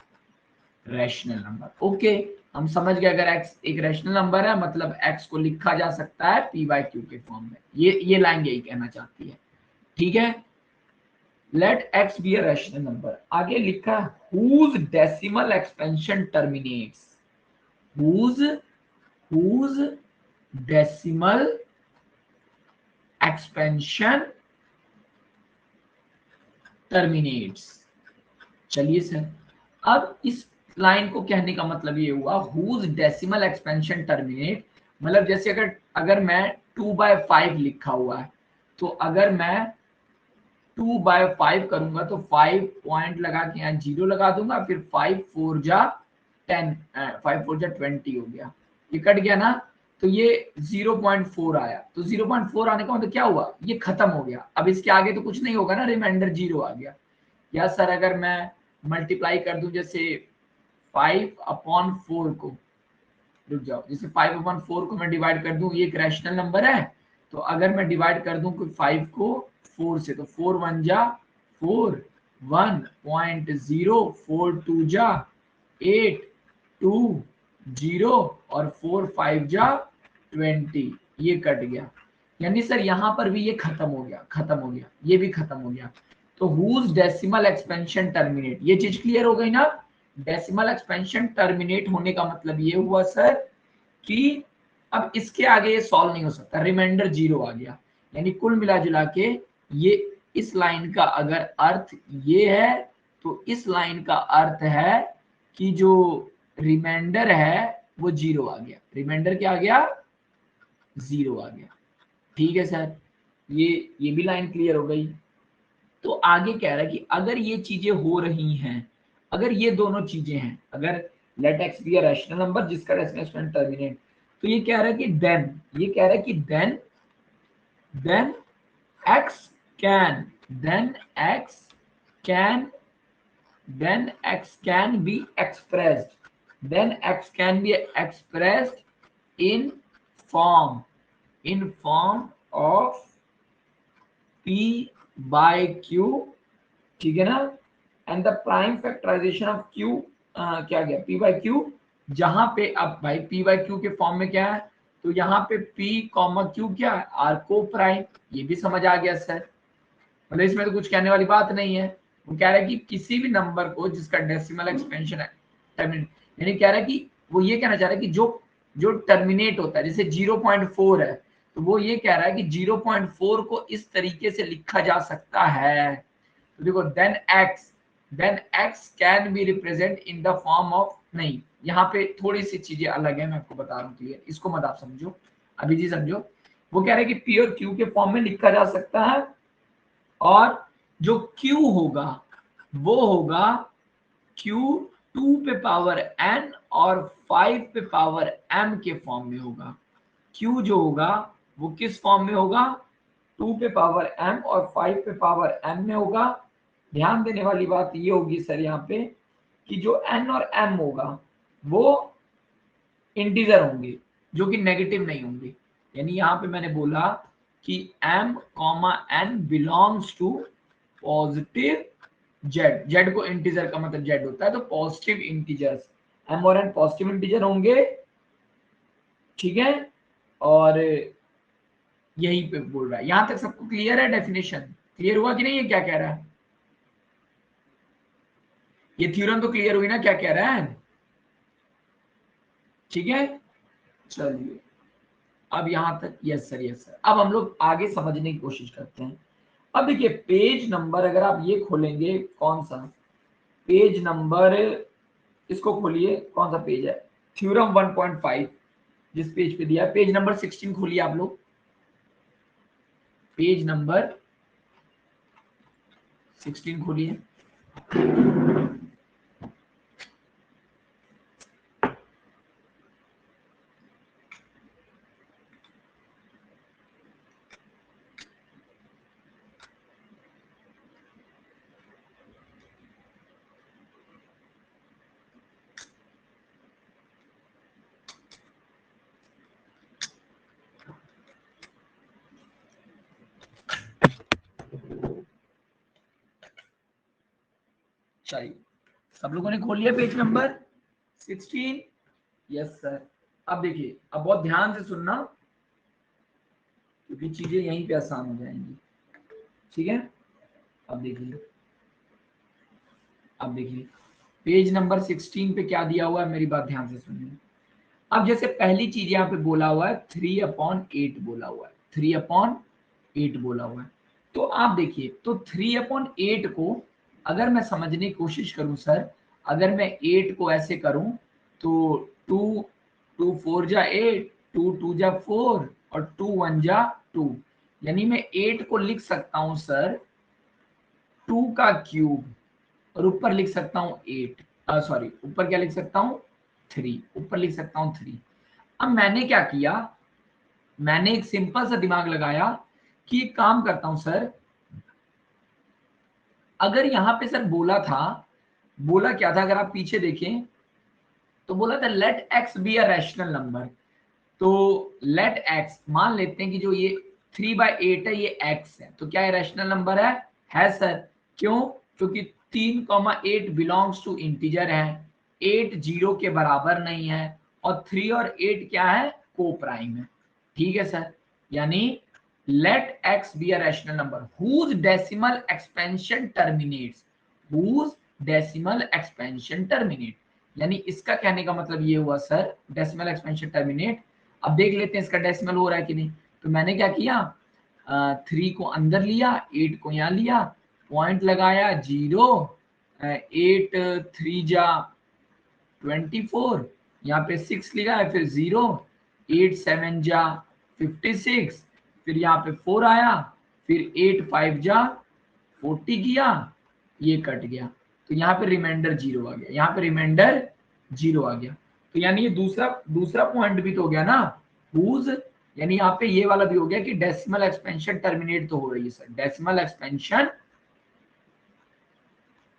rational number. Okay, हम समझ गए, अगर x एक रैशनल नंबर है मतलब x को लिखा जा सकता है p/q के फॉर्म में। ये लाइन यही कहना चाहती है। ठीक है, let x be a rational number. आगे लिखा है whose decimal expansion terminates, whose decimal expansion terminates। चलिए सर, अब इस लाइन को कहने का मतलब ये हुआ हुज डेसिमल एक्सपेंशन टर्मिनेट, मतलब जैसे अगर मैं 2/5 लिखा हुआ है, तो अगर मैं 2/5 करूंगा तो 5 पॉइंट लगा के यहाँ 0 लगा दूंगा, फिर 5 4 जा 10, 5 4 जा 20 हो गया, ये कट गया ना, तो ये 0.4 आया। तो 0.4 आने का मतलब क्या हुआ, ये खत्म हो गया। अब इसके आगे तो कुछ नहीं होगा ना, रिमाइंडर 0 आ गया। या सर अगर मैं मल्टीप्लाई कर दूं जैसे 5/4 को, रुक जाओ, जैसे 5/4 को मैं डिवाइड कर दूं, ये एक रैशनल नंबर है, तो अगर मैं डिवाइड कर दूं 5 को 4 से, तो 4 1 जा 4, 1.0, 4 2 जा 8, 2 0 और 4 5 जा 20, ये कट गया। यानी सर यहाँ पर भी ये खत्म हो गया, खत्म हो गया, ये भी खत्म हो गया। तो हुज डेसिमल एक्सपेंशन टर्मिनेट, ये चीज क्लियर हो गई ना। डेसिमल एक्सपेंशन टर्मिनेट होने का मतलब ये हुआ सर कि अब इसके आगे ये सॉल्व नहीं हो सकता, रिमाइंडर 0 आ गया। यानी कुल मिला जुला के ये इस लाइन का अगर अर्थ ये है, तो इस लाइन का अर्थ है कि जो रिमाइंडर है वो 0 आ गया। रिमाइंडर क्या आ गया, 0 आ गया। ठीक है सर, ये भी लाइन क्लियर हो गई। तो आगे कह रहा है कि अगर ये चीजें हो रही हैं, अगर ये दोनों चीजें हैं, अगर let x be a rational number जिसका डेसिमल एक्सपेंशन टर्मिनेट, तो ये कह रहा है कि देन, ये कह रहा है कि then x can then x can then x can be expressed in form of p by q, ठीक है ना, and the prime factorization of q, क्या गया p by q, जहां पे अब भाई p by q के फॉर्म में क्या है, तो यहाँ पे p कॉमा q क्या है, r को प्राइम, ये भी समझ आ गया सर, मतलब इसमें तो कुछ कहने वाली बात नहीं है। वो कह रहा है कि किसी भी नंबर को जिसका डेसिमल एक्सपेंशन है टर्मिनेट, यानी कह रहा है कि वो ये कहना चाह रहा है कि जो टर्मिनेट होता है, जैसे 0.4 है, तो वो ये कह रहा है कि 0.4 को इस तरीके से लिखा जा सकता है। तो देखो then x can be represent in the form of, नहीं यहाँ पे थोड़ी सी चीजें अलग है, मैं आपको बता रहा हूँ क्लियर, इसको मत आप समझो अभी जी, समझो। वो कह रहे हैं कि पी और क्यू के फॉर्म में लिखा जा सकता है, और जो Q होगा वो होगा Q 2 पे पावर n और 5 पे पावर m के फॉर्म में होगा। Q जो होगा वो किस फॉर्म में होगा, 2 पे पावर m और 5 पे पावर m में होगा। ध्यान देने वाली बात ये होगी सर यहाँ पे कि जो n और m होगा वो इंटीजर होंगे, जो कि नेगेटिव नहीं होंगे। यानी यहाँ पे मैंने बोला कि m comma n belongs to positive z, z को इंटीजर का मतलब जेड होता है, तो पॉजिटिव इंटीजर्स m और n पॉजिटिव इंटीजर होंगे, ठीक है। और यही पे बोल रहा है, यहां तक सबको क्लियर है, डेफिनेशन क्लियर हुआ कि नहीं, ये क्या कह रहा है, ये थ्योरम तो क्लियर हुई ना, क्या कह रहा है, ठीक है। चलिए अब यहां तक यस सर, यस सर। अब हम लोग आगे समझने की कोशिश करते हैं। अब देखिए पेज नंबर अगर आप ये खोलेंगे, कौन सा पेज नंबर, इसको खोलिए, कौन सा पेज है, थ्योरम 1.5 जिस पेज पे दिया है, पेज नंबर 16 खोलिए आप लोग, पेज नंबर 16 खोलिए। चलिए सब लोगों ने खोल लिया पेज नंबर 16, यस सर। अब देखिए, अब बहुत ध्यान से सुनना क्योंकि चीजें यहीं पे आसान हो जाएंगी, ठीक है। अब देखिए, अब देखिए पेज नंबर 16 पे क्या दिया हुआ है, मेरी बात ध्यान से सुनिए। अब जैसे पहली चीज यहाँ पे बोला हुआ है 3/8 बोला हुआ है, 3/8 बोला हुआ है। तो आप देखिए, तो 3/8 को अगर मैं समझने की कोशिश करूं सर, अगर मैं 8 को ऐसे करूं तो 2 2 4 जा 8, 2 2 जा 4 और 2 1 जा 2, यानी मैं 8 को लिख सकता हूं सर 2 का क्यूब और ऊपर लिख सकता हूं 8, सॉरी ऊपर क्या लिख सकता हूं 3, ऊपर लिख सकता हूं 3। अब मैंने क्या किया, मैंने एक सिंपल सा दिमाग लगाया कि एक काम करता हूं सर, अगर यहां पे सर बोला क्या था, अगर आप पीछे देखें तो बोला था let x be a rational number. तो लेट एक्स मान लेते हैं कि जो ये 3/8 है ये x है, तो क्या ये रैशनल नंबर है सर। क्यों? क्योंकि 3,8 बिलोंग्स टू इंटीजर है, 8 0 के बराबर नहीं है, और 3 और 8 क्या है, को प्राइम है। ठीक है सर, यानी let x be a rational number whose decimal expansion terminates, whose decimal expansion terminate, यानी इसका कहने का मतलब ये हुआ सर डेसिमल एक्सपेंशन टर्मिनेट। अब देख लेते हैं इसका डेसिमल हो रहा है कि नहीं। तो मैंने क्या किया, 3 को अंदर लिया, 8 को यहाँ लिया, पॉइंट लगाया 0, 8 3 जा 24, यहाँ पे 6 लिखा है, फिर 0, 8 7 जा 56, फिर यहाँ पे 4 आया, फिर 8 5 जा 40 किया, ये कट गया, तो यहाँ पे रिमाइंडर 0 आ गया, यहाँ पे रिमाइंडर 0 आ गया। तो यानी ये दूसरा पॉइंट भी तो हो गया ना, हुज, यानी यहाँ पे ये वाला भी हो गया कि डेसिमल एक्सपेंशन टर्मिनेट तो हो रही है सर, डेसिमल एक्सपेंशन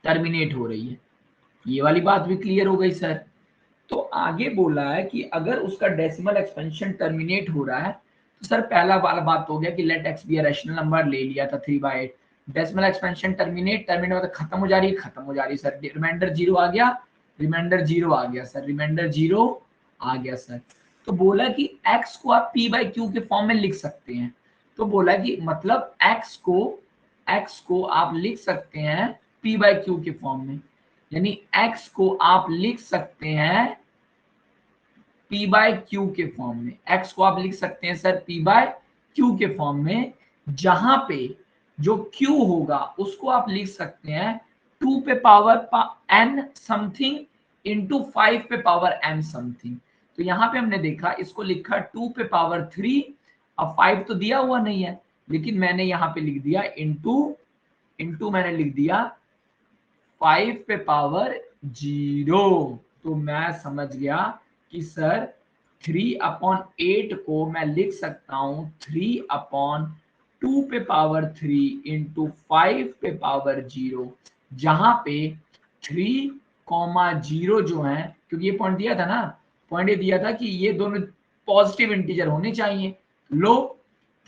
टर्मिनेट हो रही है, ये वाली बात भी क्लियर हो गई सर। तो आगे बोला है कि अगर उसका डेसिमल एक्सपेंशन टर्मिनेट हो रहा है, तो सर पहला वाला बात हो गया कि let x be a rational number ले लिया था 3/8, डेसिमल एक्सपेंशन टर्मिनेट मतलब खत्म हो जा रही है सर, रिमाइंडर 0 आ गया, रिमाइंडर 0 आ गया सर, रिमाइंडर 0 आ गया सर। तो बोला कि x को आप p/q के फॉर्म में लिख सकते हैं, तो बोला कि मतलब x को आप लिख सकते हैं p/q के फॉर्म में, यानी x को आप लिख सकते हैं p/q के फॉर्म में, x को आप लिख सकते हैं सर p/q के फॉर्म में, जहां पे जो q होगा उसको आप लिख सकते हैं 2 पे पावर n समथिंग इंटू 5 पे पावर m समथिंग। तो यहाँ पे हमने देखा इसको लिखा 2 पे पावर 3, अब 5 तो दिया हुआ नहीं है, लेकिन मैंने यहाँ पे लिख दिया इंटू मैंने लिख दिया 5 पे पावर 0। तो मैं समझ गया कि सर 3/8 को मैं लिख सकता हूं 3/2 पे पावर 3 इंटू 5 पे पावर 0, जहां पे 3,0 जो है, क्योंकि ये पॉइंट दिया था ना, पॉइंट ये दिया था कि ये दोनों पॉजिटिव इंटीजर होने चाहिए। लो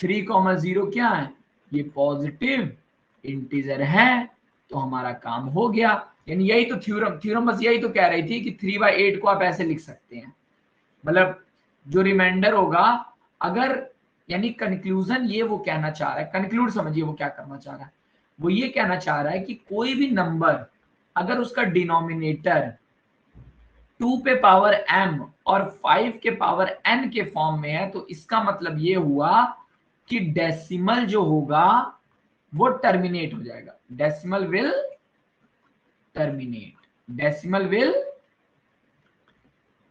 3,0 क्या है, ये पॉजिटिव इंटीजर है, तो हमारा काम हो गया। यानी यही तो थ्योरम बस यही तो कह रही थी कि 3/8 को आप ऐसे लिख सकते हैं, मतलब जो रिमाइंडर होगा, अगर, यानी कंक्लूजन ये वो कहना चाह रहा है, कंक्लूड समझिए वो क्या करना चाह रहा है, वो ये कहना चाह रहा है कि कोई भी नंबर अगर उसका डिनोमिनेटर 2 पे पावर m और 5 के पावर n के फॉर्म में है, तो इसका मतलब ये हुआ कि डेसिमल जो होगा वो टर्मिनेट हो जाएगा, decimal will terminate, decimal will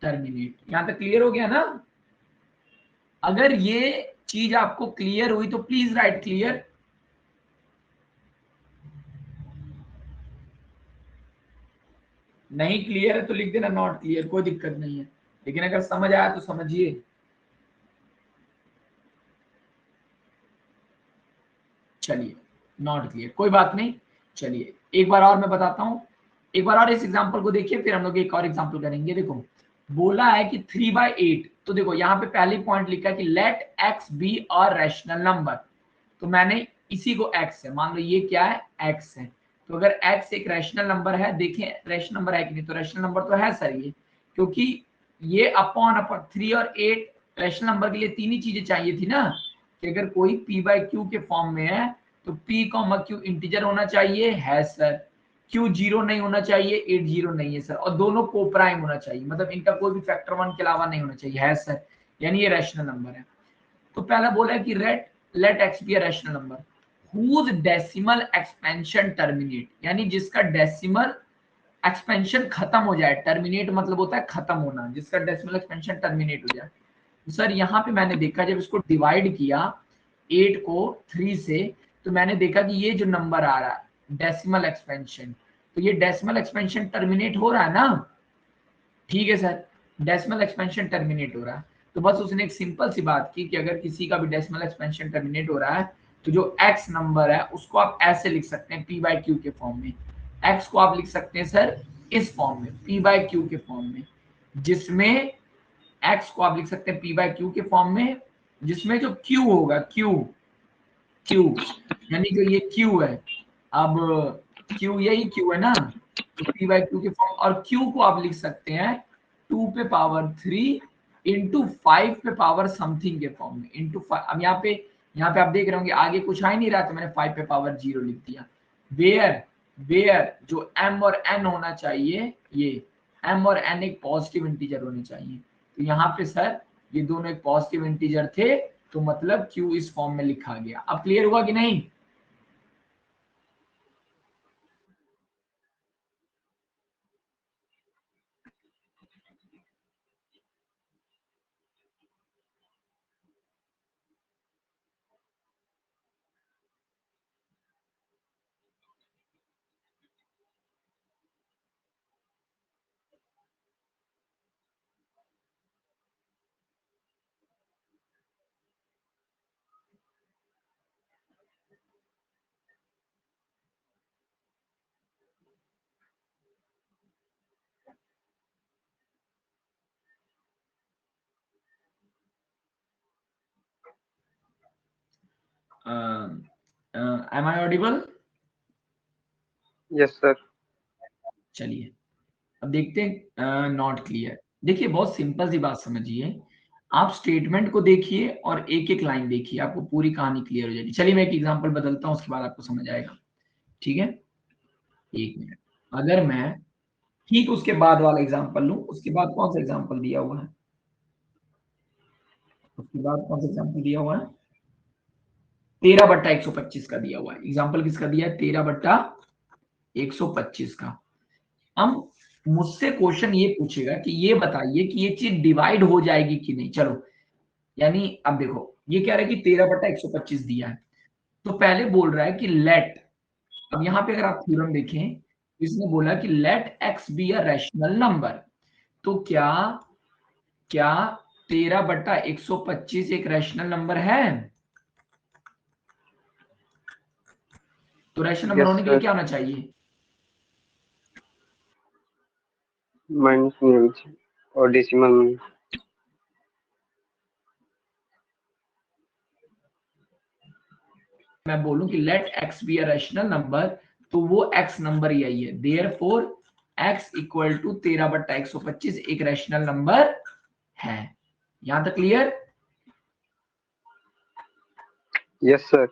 terminate. यहां तक क्लियर हो गया ना? अगर ये चीज आपको क्लियर हुई तो प्लीज राइट क्लियर। नहीं क्लियर है तो लिख देना नॉट क्लियर, कोई दिक्कत नहीं है, लेकिन अगर समझ आया तो समझिए। चलिए नॉट क्लियर कोई बात नहीं, चलिए एक बार और मैं बताता हूं, एक बार और इस एग्जांपल को देखिए, फिर हम लोग एक और एग्जांपल करेंगे। देखो बोला है कि 3/8, तो देखो यहाँ पे पहली पॉइंट लिखा है कि let x be a rational number, तो मैंने इसी को x है, मान लो ये क्या है, x है, तो अगर x एक रैशनल नंबर है, देखें रैशनल नंबर है कि नहीं, तो रैशनल नंबर तो है सर ये, क्योंकि ये अपॉन 3 और 8 रैशनल नंबर के लिए तीन ही चीजें चाहिए थी ना, कि अगर कोई p/q के फॉर्म में है तो p,q इंटीजर होना चाहिए, है सर, q 0 नहीं होना चाहिए, 8 0 नहीं है सर, और दोनों को प्राइम होना चाहिए, मतलब इनका कोई भी फैक्टर 1 के अलावा नहीं होना चाहिए, है सर, यानी ये रैशनल नंबर है। तो पहला बोला है कि let x be a rational number whose decimal expansion terminate, यानी जिसका डेसिमल एक्सपेंशन खत्म हो जाए, टर्मिनेट मतलब होता है खत्म होना, जिसका डेसिमल एक्सपेंशन टर्मिनेट हो जाए। तो सर यहाँ पे मैंने देखा जब इसको डिवाइड किया 8 को 3 से, तो मैंने देखा कि ये जो नंबर आ रहा है डेसिमल एक्सपेंशन, तो ये डेसिमल एक्सपेंशन टर्मिनेट हो रहा है ना, ठीक है सर, डेसिमल एक्सपेंशन टर्मिनेट हो रहा है। तो बस उसने एक सिंपल सी बात की कि अगर किसी का भी डेसिमल एक्सपेंशन टर्मिनेट हो रहा है तो जो x नंबर है उसको आप ऐसे लिख सकते हैं p बाई क्यू के फॉर्म में, x को आप लिख सकते हैं सर इस फॉर्म में p बाई क्यू के फॉर्म में, जिसमें x को आप लिख सकते हैं p बाई क्यू के फॉर्म में, जिसमें जो q होगा q यानी जो ये q है, अब q यही q है ना, तो p बाई क्यू के फॉर्म, और q को आप लिख सकते हैं 2 पे पावर 3 इंटू 5 पे पावर समथिंग के फॉर्म में, इंटू 5। अब यहाँ पे आप देख रहे होंगे आगे कुछ आ ही नहीं रहा, तो मैंने 5 पे पावर 0 लिख दिया। वेयर जो m और n होना चाहिए, ये m और n एक पॉजिटिव इंटीजर होने चाहिए, तो यहाँ पे सर ये दोनों एक पॉजिटिव इंटीजर थे, तो मतलब q इस फॉर्म में लिखा गया। अब क्लियर हुआ कि नहीं? Am I audible? Yes sir. चलिए अब देखते हैं नॉट क्लियर। देखिए बहुत सिंपल सी बात समझिए, आप स्टेटमेंट को देखिए और एक एक लाइन देखिए, आपको पूरी कहानी क्लियर हो जाएगी। चलिए मैं एक एग्जांपल बदलता हूँ, उसके बाद आपको समझ आएगा, ठीक है? एक मिनट, अगर मैं ठीक उसके बाद वाला एग्जांपल लूं, उसके बाद कौन सा एग्जांपल दिया हुआ है, उसके बाद कौन सा एग्जांपल दिया हुआ है, 13/125 का दिया हुआ है। एग्जांपल किसका दिया है? 13/125 का। हम मुझसे क्वेश्चन ये पूछेगा कि ये बताइए कि ये चीज डिवाइड हो जाएगी कि नहीं। चलो, यानी अब देखो ये कह रहा है कि 13/125 दिया है, तो पहले बोल रहा है कि लेट, अब यहाँ पे अगर आप थ्योरम देखें, इसने बोला कि let x be a rational number, तो क्या क्या 13/125 एक रैशनल नंबर है? तो रैशनल नंबर यस होने के लिए सर। क्या होना चाहिए? माइनस नहीं होनी चाहिए और डेसिमल में। मैं बोलूं कि let x be a rational number, तो वो एक्स नंबर यही है, देयरफॉर एक्स इक्वल टू 13/125 एक रैशनल नंबर है। यहां तक clear? Yes sir.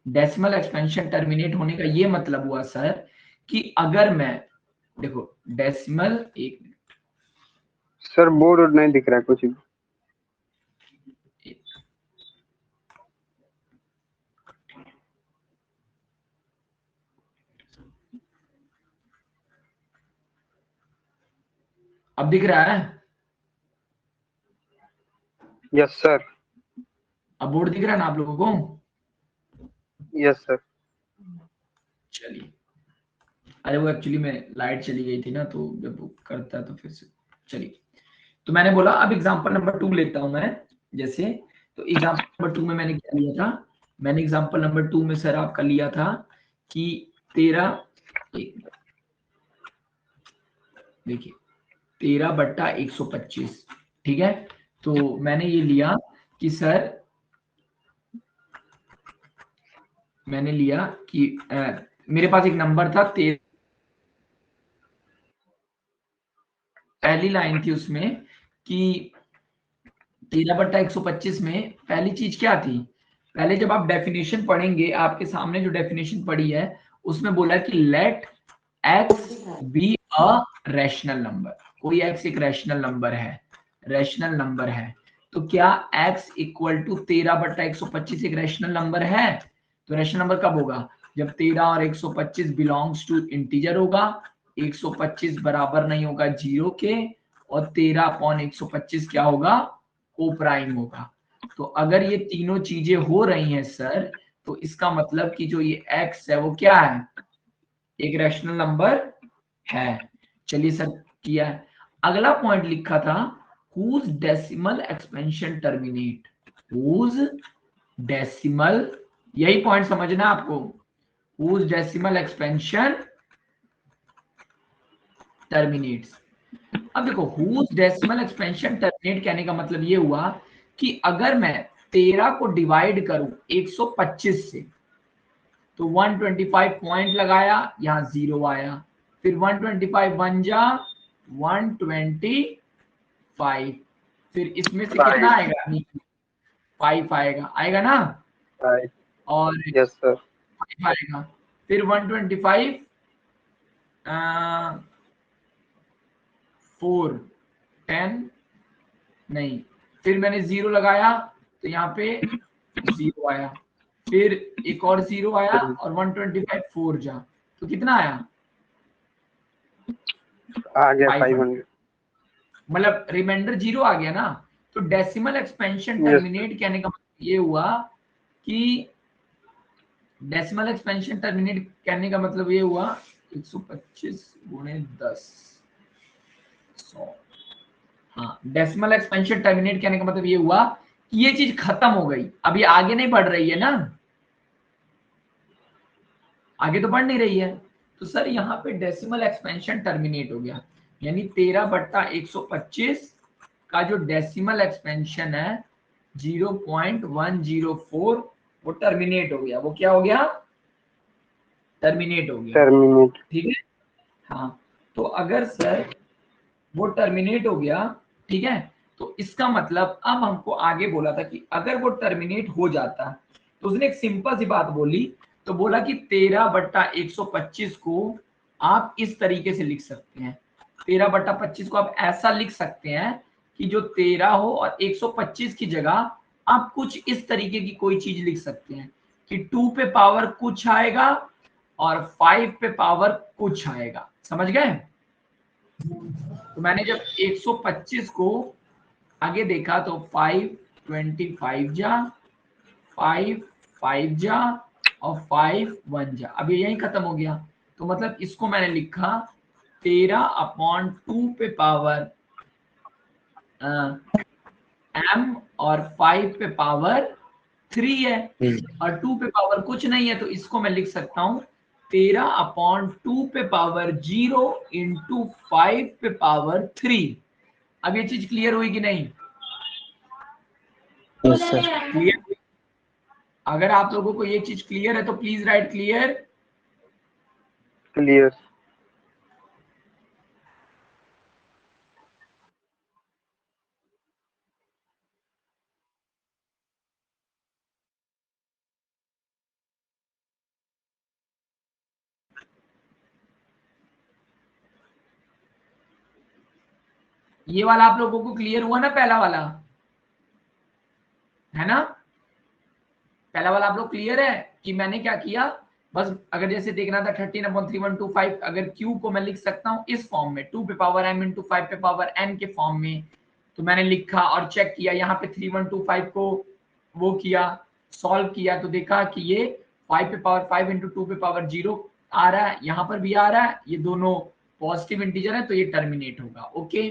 Decimal expansion terminate होने का ये मतलब हुआ सर कि अगर मैं, देखो डेसिमल, एक सर बोर्ड नहीं दिख रहा है कुछ भी। अब दिख रहा है? Yes sir. अब बोर्ड दिख रहा है ना आप लोगों को? Yes sir. चलिए, अरे वो एक्चुअली में लाइट चली गई थी ना, तो जब वो करता है तो फिर से। चलिए, तो मैंने बोला अब एग्जांपल नंबर 2 लेता हूं मैं, जैसे, तो एग्जांपल नंबर 2 में मैंने क्या लिया था, मैंने एग्जांपल नंबर 2 में सर आपका लिया था कि 13, देखिए 13/125, ठीक है? तो मैंने ये लिया कि सर, मैंने लिया कि मेरे पास एक नंबर था, पहली लाइन थी उसमें कि 13/125 में पहली चीज क्या थी, पहले जब आप डेफिनेशन पढ़ेंगे, आपके सामने जो डेफिनेशन पढ़ी है उसमें बोला कि let x be a rational number, कोई एक्स एक रैशनल नंबर है, रैशनल नंबर है, तो क्या x इक्वल टू 13/125 एक रैशनल नंबर है? तो रैशनल नंबर कब होगा? जब 13 और 125 बिलोंग्स टू इंटीजर होगा, 125 बराबर नहीं होगा 0 के, और 13/125 क्या होगा? को प्राइम होगा। तो अगर ये तीनों चीजें हो रही हैं सर, तो इसका मतलब कि जो ये x है वो क्या है? एक रैशनल नंबर है। चलिए सर, किया है। अगला पॉइंट लिखा था whose decimal expansion terminate, whose decimal, यही पॉइंट समझना है आपको, whose decimal expansion terminates। अब देखो whose decimal expansion terminate कहने का मतलब ये हुआ कि अगर मैं 13 को डिवाइड करूं 125 से, तो 125 पॉइंट लगाया, यहां 0 आया, फिर 125 बन जा 125, फिर इसमें से कितना आएगा? 5 आएगा, आएगा ना? और यस सर। 5 आएगा, फिर 125 4 10 नहीं, फिर मैंने 0 लगाया तो यहाँ पे 0 आया, फिर एक और 0 आया, और 125 4 जा, तो कितना आया? आ गया 500। 500। मतलब रिमाइंडर 0 आ गया ना। तो डेसिमल एक्सपेंशन टर्मिनेट कहने का मतलब ये हुआ कि डेसिमल एक्सपेंशन टर्मिनेट कहने का मतलब ये हुआ 125 गुणे 10 100। हाँ, डेसिमल एक्सपेंशन टर्मिनेट कहने का मतलब ये हुआ कि ये चीज खत्म हो गई, अब ये आगे नहीं बढ़ रही है ना, आगे तो बढ़ नहीं रही है। तो सर यहाँ पे डेसिमल एक्सपेंशन टर्मिनेट हो गया, यानी 13/125 का जो डेसिमल एक्सपेंशन है 0.104 वो टर्मिनेट हो गया। वो क्या हो गया? टर्मिनेट हो गया। टर्मिनेट। ठीक है। हाँ, तो अगर सर वो टर्मिनेट हो गया, ठीक है, तो इसका मतलब अब हमको आगे बोला था कि अगर वो टर्मिनेट हो जाता, तो उसने एक सिंपल सी बात बोली, तो बोला कि 13/125 को आप इस तरीके से लिख सकते हैं। 13/25 को आप ऐसा लिख सकते हैं कि जो 13 हो और 125 की जगह आप कुछ इस तरीके की कोई चीज लिख सकते हैं कि 2 पे पावर कुछ आएगा और 5 पे पावर कुछ आएगा। समझ गए? तो मैंने जब 125 को आगे देखा तो 525 जा, 5 जा और 5 1 जा, अब ये यही खत्म हो गया। तो मतलब इसको मैंने लिखा 13/2 पे पावर m और 5 पे पावर 3 है, और 2 पे पावर कुछ नहीं है, तो इसको मैं लिख सकता हूँ 13/2 पे पावर 0 इंटू 5 पे पावर 3। अब ये चीज क्लियर हुई कि नहीं? Yes sir. क्लियर? अगर आप लोगों को ये चीज क्लियर है तो प्लीज राइट क्लियर। क्लियर। ये वाला आप लोगों को क्लियर हुआ ना? पहला वाला है ना? पहला वाला आप लोग क्लियर है कि मैंने क्या किया? बस अगर जैसे देखना था 13/3125, अगर q को मैं लिख सकता हूँ इस फॉर्म में 2 पे पावर m इंटू 5 पे पावर n के फॉर्म में, तो मैंने लिखा और चेक किया, यहाँ पे 3125 को वो किया, सॉल्व किया, तो देखा कि ये 5 पे पावर 5 इंटू 2 पे पावर 0 आ रहा है, यहाँ पर भी आ रहा है, ये दोनों पॉजिटिव इंटीजर है, तो ये टर्मिनेट होगा। ओके,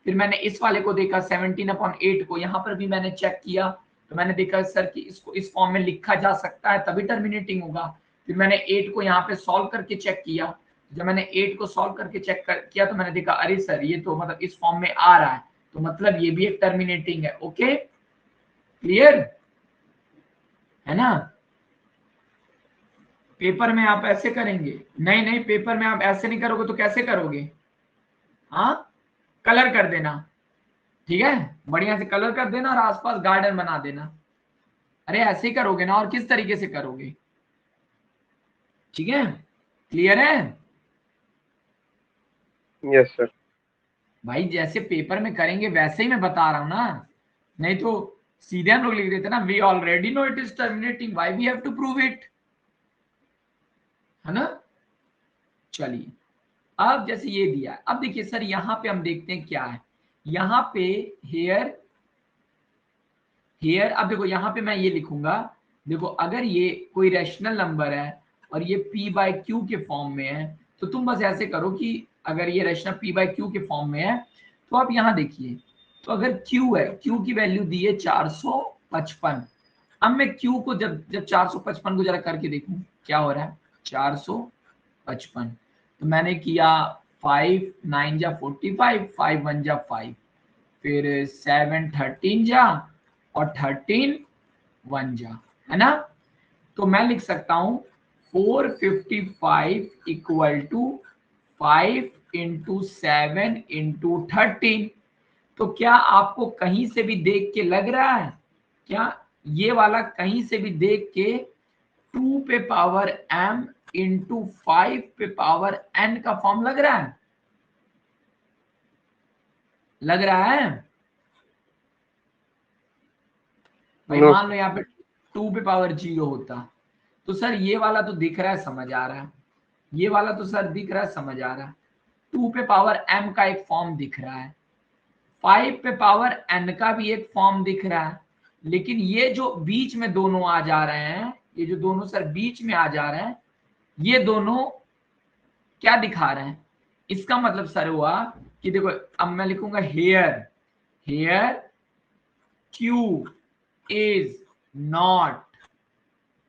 फिर मैंने इस वाले को देखा 17/8 को, यहाँ पर भी मैंने चेक किया, तो मैंने देखा सर कि इसको इस फॉर्म में लिखा जा सकता है तभी टर्मिनेटिंग होगा। फिर मैंने 8 को यहाँ पे सॉल्व करके चेक किया, जब मैंने 8 को सॉल्व करके किया तो मैंने देखा अरे सर ये तो मतलब इस फॉर्म में आ रहा है, तो मतलब ये भी एक टर्मिनेटिंग है। ओके, क्लियर है ना? पेपर में आप ऐसे करेंगे? नहीं नहीं, पेपर में आप ऐसे नहीं करोगे तो कैसे करोगे? हाँ, कलर कर देना, ठीक है, बढ़िया से कलर कर देना और आसपास गार्डन बना देना। अरे ऐसे ही करोगे ना, और किस तरीके से करोगे? ठीक है, क्लियर है? Yes sir. भाई जैसे पेपर में करेंगे वैसे ही मैं बता रहा हूं ना, नहीं तो सीधे हम लोग लिख देते ना, we already know it is terminating, why we have to prove it, है ना। चलिए अब जैसे ये दिया, अब देखिए सर यहाँ पे हम देखते हैं क्या है, यहाँ पे हेयर हेयर, अब देखो यहाँ पे मैं ये लिखूंगा, देखो अगर ये कोई रैशनल नंबर है और ये p बाय क्यू के फॉर्म में है, तो तुम बस ऐसे करो कि अगर ये रैशनल p बाय क्यू के फॉर्म में है, तो आप यहाँ देखिए, तो अगर q है, q की वैल्यू दी है 455, अब मैं q को जब जब 455 को जरा करके देखूं क्या हो रहा है, 455, तो मैंने किया 5 9 जा 45, 5 1 जा 5, फिर 7 13 जा और 13 1 जा, है ना। तो मैं लिख सकता हूं 455 इक्वल टू 5 इंटू 7 इंटू 13। तो क्या आपको कहीं से भी देख के लग रहा है, क्या ये वाला कहीं से भी देख के 2 पे पावर m इंटू 5 पे पावर n का फॉर्म लग रहा है, लग रहा है भाई? नो मान लो यहाँ पे 2 पे पावर 0 होता, तो सर ये वाला तो दिख रहा है, समझ आ रहा है, ये वाला तो सर दिख रहा है, समझ आ रहा है, 2 पे पावर m का एक फॉर्म दिख रहा है, 5 पे पावर n का भी एक फॉर्म दिख रहा है, लेकिन ये जो बीच में दोनों आ जा रहे हैं, ये जो दोनों सर बीच में आ जा रहे हैं, ये दोनों क्या दिखा रहे हैं, इसका मतलब सर हुआ कि देखो, अब मैं लिखूंगा here here q is not,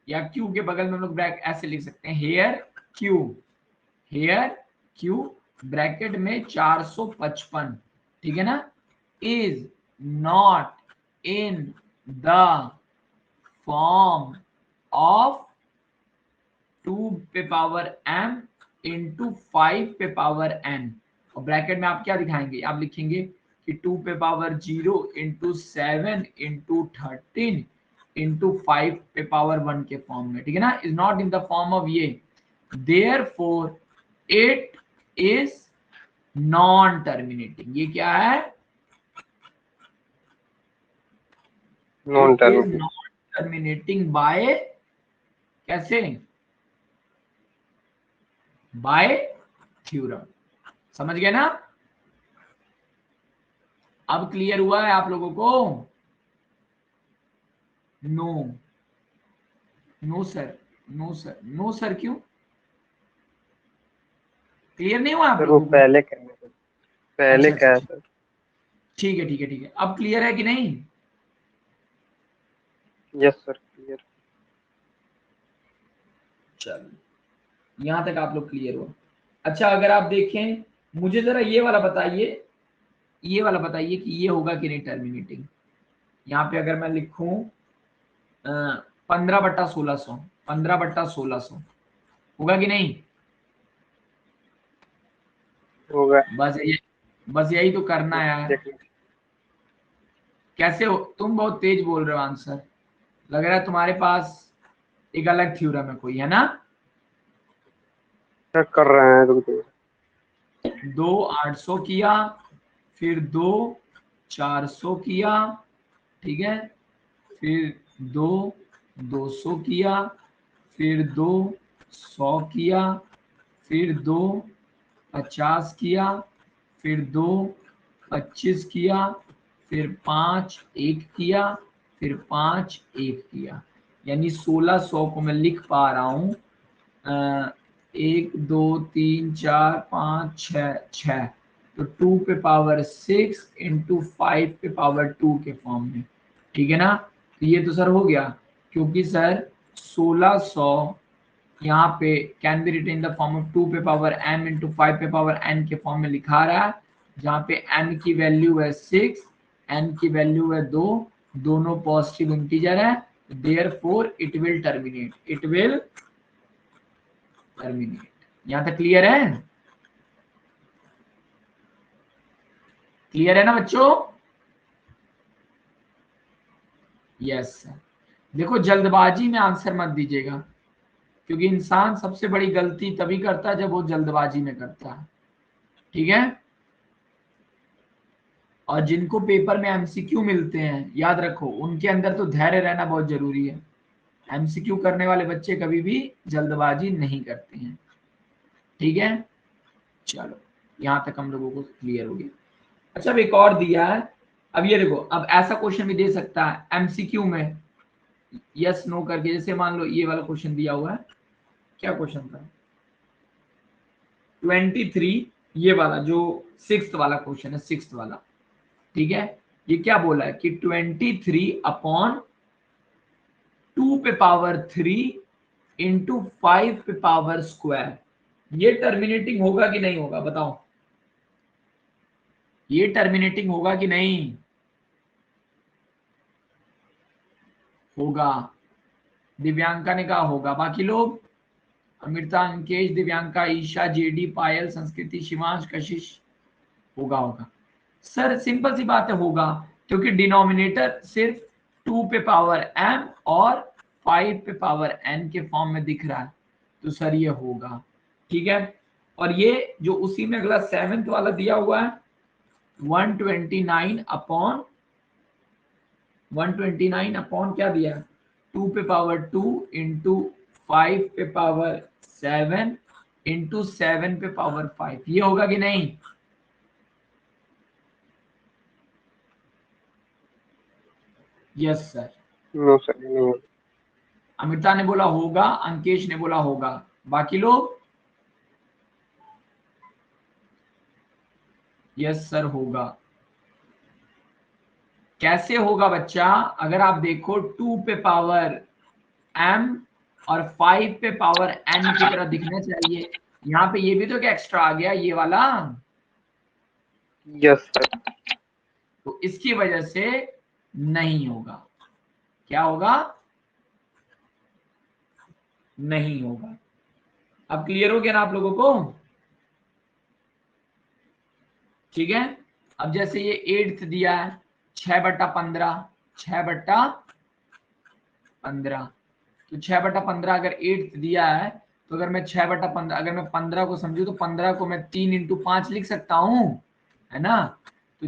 या क्यू के बगल में हम लोग ब्रैकेट ऐसे लिख सकते हैं, हेयर क्यू ब्रैकेट में 455, ठीक है ना, is not in the form of 2 पे पावर m इंटू 5 पे पावर n, और ब्रैकेट में आप क्या दिखाएंगे, आप लिखेंगे कि 2 पे पावर 0 इंटू 7 इंटू 13 इंटू 5 पे पावर 1 के फॉर्म में, ठीक है ना, is not in the form of ये, therefore it is non terminating. ये क्या है, non it is terminating. Non terminating by, कैसे, बाय थ्योरम। समझ गए ना, अब क्लियर हुआ है आप लोगों को? No no sir, no sir, no sir, क्यों क्लियर नहीं हुआ आप सर वो लोगों को? पहले कहने थे, पहले अच्छा अच्छा क्या है ठीक, सर? ठीक है ठीक है ठीक है, अब क्लियर है कि नहीं? Yes sir clear. चलो यहां तक आप लोग क्लियर हो। अच्छा अगर आप देखें, मुझे जरा ये वाला बताइए, ये वाला बताइए कि ये होगा कि नहीं टर्मिनेटिंग। यहाँ पे अगर मैं लिखूं 15/1600, 15/1600 होगा कि नहीं? होगा। बस यही तो करना है यार। देख लो। कैसे हो तुम, बहुत तेज बोल रहे हो आंसर, लग रहा है तुम्हारे पास एक अलग थ्योरम है कोई, है ना। सर कर रहे हैं, रुक जाइए। 2 800 किया, फिर 2 400 किया, ठीक है, फिर 2 200 किया, फिर 2 100 किया, फिर 2 50 किया, फिर 2 25 किया, फिर 5 1 किया, फिर 5 1 किया, यानी 1600 को मैं लिख पा रहा हूँ 1 2 3 4 5 6 6, तो 2 पे पावर 6 इंटू 5 पे पावर 2 के फॉर्म में, ठीक है ना। तो ये तो सर हो गया, क्योंकि सर 1600 यहाँ पे can be written in the form of 2 पे पावर m इंटू 5 पे पावर n के फॉर्म में लिखा रहा है, जहाँ पे n की वैल्यू है 6, n की वैल्यू है 2, दोनों पॉजिटिव इंटीजर है, therefore it will terminate, it will terminate. यहाँ तक क्लियर है? क्लियर है ना बच्चों? यस। देखो जल्दबाजी में आंसर मत दीजिएगा, क्योंकि इंसान सबसे बड़ी गलती तभी करता है जब वो जल्दबाजी में करता है, ठीक है। और जिनको पेपर में एमसीक्यू मिलते हैं, याद रखो उनके अंदर तो धैर्य रहना बहुत जरूरी है। एमसीक्यू करने वाले बच्चे कभी भी जल्दबाजी नहीं करते हैं, ठीक है। चलो यहाँ तक हम लोगों को क्लियर हो गया। अच्छा अब एक और दिया है, अब ये देखो, अब ऐसा क्वेश्चन भी दे सकता है एमसीक्यू में यस नो करके। जैसे मान लो ये वाला क्वेश्चन दिया हुआ है, क्या क्वेश्चन था 23, ये वाला जो 6th वाला क्वेश्चन है, 6th वाला, ठीक है। ये क्या बोला है कि 23 अपॉन 2 पे पावर 3 इंटू 5 पे पावर स्क्वायर, ये टर्मिनेटिंग होगा कि नहीं होगा बताओ, ये टर्मिनेटिंग होगा कि नहीं होगा। दिव्यांका ने कहा होगा, बाकी लोग अमृता, अंकेश, दिव्यांका, ईशा, जेडी, पायल, संस्कृति, शिवांश, कशिश, होगा। सर सिंपल सी बात है होगा, क्योंकि डिनोमिनेटर सिर्फ 2 पे पावर m और 5 पे पावर n के फॉर्म में दिख रहा है, तो सर ये होगा, ठीक है। और ये जो उसी में अगला 7th वाला दिया हुआ है 129 अपॉन क्या दिया है 2 पे पावर 2 इंटू 5 पे पावर 7 इंटू 7 पे पावर 5, ये होगा कि नहीं। Yes sir. नो सर, नहीं। अमिता ने बोला होगा, अंकेश ने बोला होगा, बाकी लोग यस सर होगा। कैसे होगा बच्चा, अगर आप देखो 2 पे पावर m और 5 पे पावर n की तरह दिखना चाहिए। यहाँ पे ये भी तो क्या एक्स्ट्रा आ गया ये वाला, यस सर। तो इसकी वजह से नहीं होगा। क्या होगा, नहीं होगा। अब क्लियर हो गया ना आप लोगों को, ठीक है। अब जैसे ये 8th दिया है 6/15, 6/15, तो 6/15 अगर 8th दिया है, तो अगर मैं 6/15, अगर मैं 15 को समझू तो 15 को मैं 3 इंटू 5 लिख सकता हूं, है ना। तो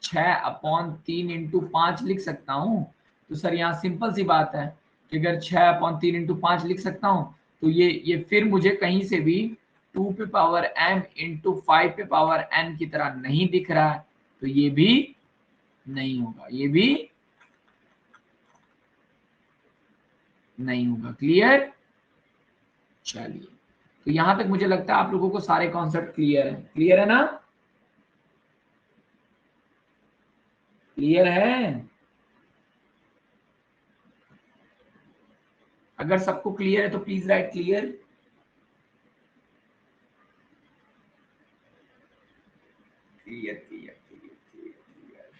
6/3 इंटू 5 लिख सकता हूं। तो सर यहाँ सिंपल सी बात है कि अगर 6/3 इंटू 5 लिख सकता हूं, तो ये फिर मुझे कहीं से भी 2 पे पावर m इंटू 5 पे पावर n की तरह नहीं दिख रहा है, तो ये भी नहीं होगा, ये भी नहीं होगा। क्लियर, चलिए, तो यहां तक मुझे लगता है आप लोगों को सारे कॉन्सेप्ट क्लियर है ना, क्लियर है। अगर सबको क्लियर है तो please write clear. Clear clear clear clear clear.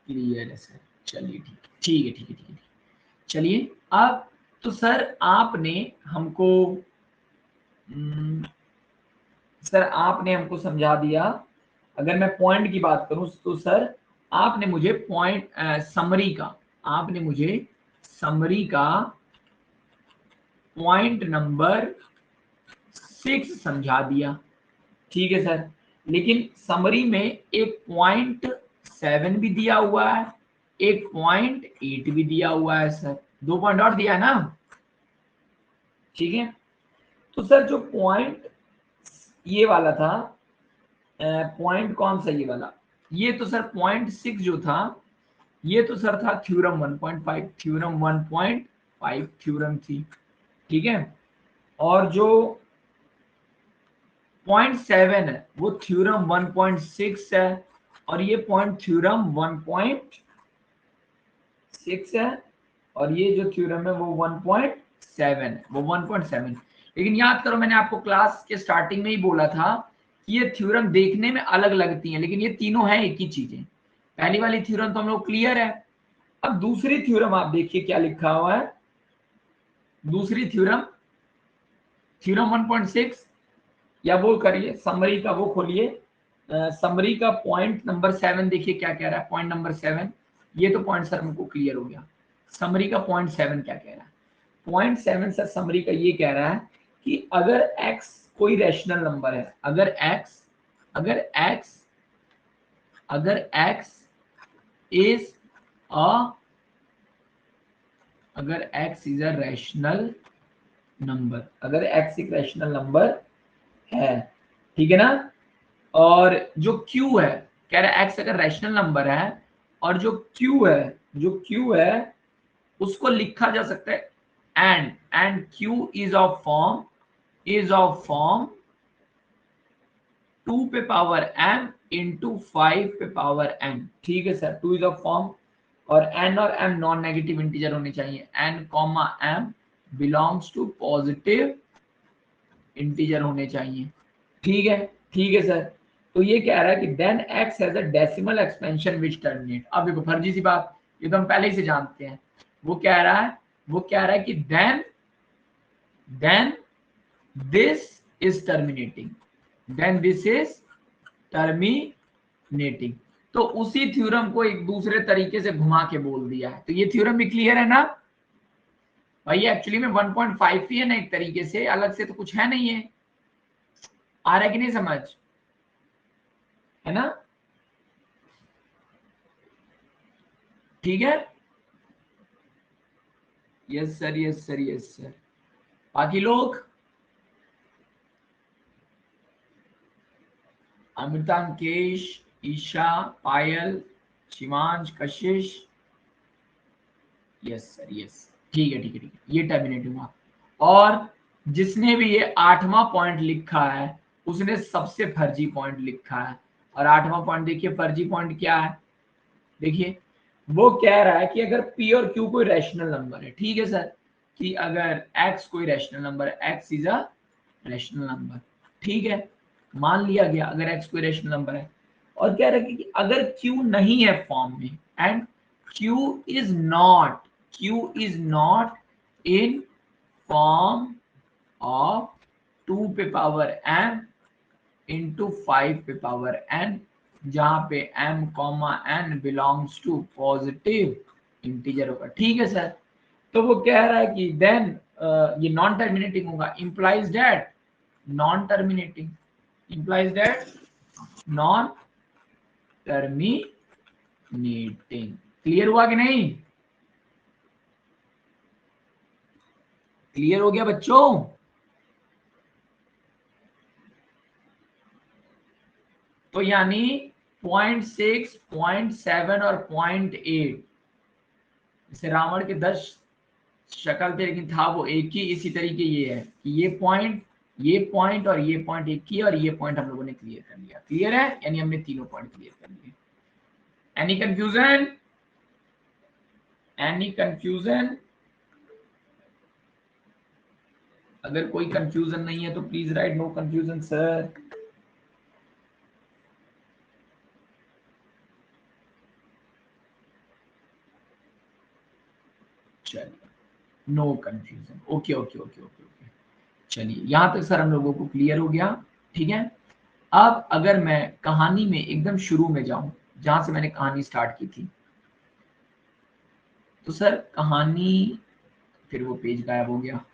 Clear है सर, चलिए ठीक है, ठीक है, ठीक है। चलिए अब तो सर आपने हमको सर आपने हमको समझा दिया। अगर मैं पॉइंट की बात करूं तो सर आपने मुझे समरी का पॉइंट नंबर 6 समझा दिया, ठीक है सर। लेकिन समरी में एक पॉइंट 7 भी दिया हुआ है, एक पॉइंट 8 भी दिया हुआ है सर, 2 पॉइंट और दिया है ना, ठीक है। तो सर जो पॉइंट ये वाला था, पॉइंट कौन सा ये वाला, ये तो सर पॉइंट 6 जो था, ये तो सर था थ्योरम 1.5, थ्योरम 1.5 थ्योरम थी, ठीक है। और जो पॉइंट 7 है वो थ्योरम 1.6 है, और ये पॉइंट थ्योरम 1.6 है, और ये जो थ्योरम है वो 1.7 है, वो 1.7। लेकिन याद करो मैंने आपको क्लास के स्टार्टिंग में ही बोला था कि ये थ्योरम देखने में अलग लगती हैं, लेकिन ये तीनों हैं एक ही चीजें। पहली वाली थ्योरम तो हम लोग क्लियर है। अब दूसरी थ्योरम आप देखिए क्या लिखा हुआ है, दूसरी थ्योरम, थ्योरम 1.6, या वो करिए समरी का वो खोलिए, समरी का पॉइंट नंबर 7 देखिए क्या कह रहा है, पॉइंट नंबर 7, ये तो पॉइंट सर हमको क्लियर हो गया। समरी का पॉइंट 7 क्या कह रहा है, 0.7 सर समरी का ये कह रहा है कि अगर x कोई रैशनल नंबर है, अगर x is a rational number, अगर x एक रैशनल नंबर है, ठीक है ना, और जो q है, कह रहा है x अगर रैशनल नंबर है और जो q है उसको लिखा जा सकता है and q is of form 2 पे पावर m इंटू 5 पे पावर n, ठीक है सर। 2 इज ऑफ फॉर्म और n और m नॉन नेगेटिव इंटीजर होने चाहिए, n comma m belongs to positive integer होने चाहिए, ठीक है सर। तो ये कह रहा है कि then x has a decimal expansion which terminate. अब देखो फर्जी सी बात, ये तो हम पहले ही से जानते हैं। वो कह रहा है कि देन दिस इज टर्मिनेटिंग, तो उसी थ्योरम को एक दूसरे तरीके से घुमा के बोल दिया है। तो ये थ्योरम भी क्लियर है ना भाई? एक्चुअली में 1.5 ही है ना, एक तरीके से, अलग से तो कुछ है नहीं है। आ रहा है कि नहीं समझ, है ना? ठीक है, यस सर। बाकी लोग, अमृता, अंकेश, ईशा, पायल, शिवांश, कशिश, यस सर, ठीक है, ये टर्मिनेट हुआ। और जिसने भी ये 8वां पॉइंट लिखा है उसने सबसे फर्जी पॉइंट लिखा है। और 8वां पॉइंट देखिए, फर्जी पॉइंट क्या है, देखिए वो कह रहा है कि अगर p और q कोई रैशनल नंबर है, ठीक है सर, कि अगर x कोई रैशनल नंबर है, x is a rational number, ठीक है, मान लिया गया अगर x कोई रैशनल नंबर है, और कह रहा है कि अगर q नहीं है फॉर्म में and q is not in form of 2 पे पावर m इंटू 5 पे पावर n, जहां पे m comma n belongs to positive integer होगा, ठीक है सर। तो वो कह रहा है कि देन ये नॉन टर्मिनेटिंग होगा, implies that non terminating clear हुआ कि नहीं? क्लियर हो गया बच्चों? तो यानी 0.6, 0.7 और 0.8, जैसे रावण के 10 शक्ल थे लेकिन था वो एक ही, इसी तरीके ये है कि ये पॉइंट और ये पॉइंट एक ही, और ये पॉइंट हम लोगों ने क्लियर कर लिया। क्लियर है, यानी हमने तीनों पॉइंट क्लियर कर लिए। Any confusion? अगर कोई कंफ्यूजन नहीं है तो please write no confusion sir. चलिए, नो कंफ्यूजन, ओके। चलिए, यहां तक सर हम लोगों को क्लियर हो गया, ठीक है। अब अगर मैं कहानी में एकदम शुरू में जाऊं, जहां से मैंने कहानी स्टार्ट की थी, तो सर कहानी, फिर वो पेज गायब हो गया।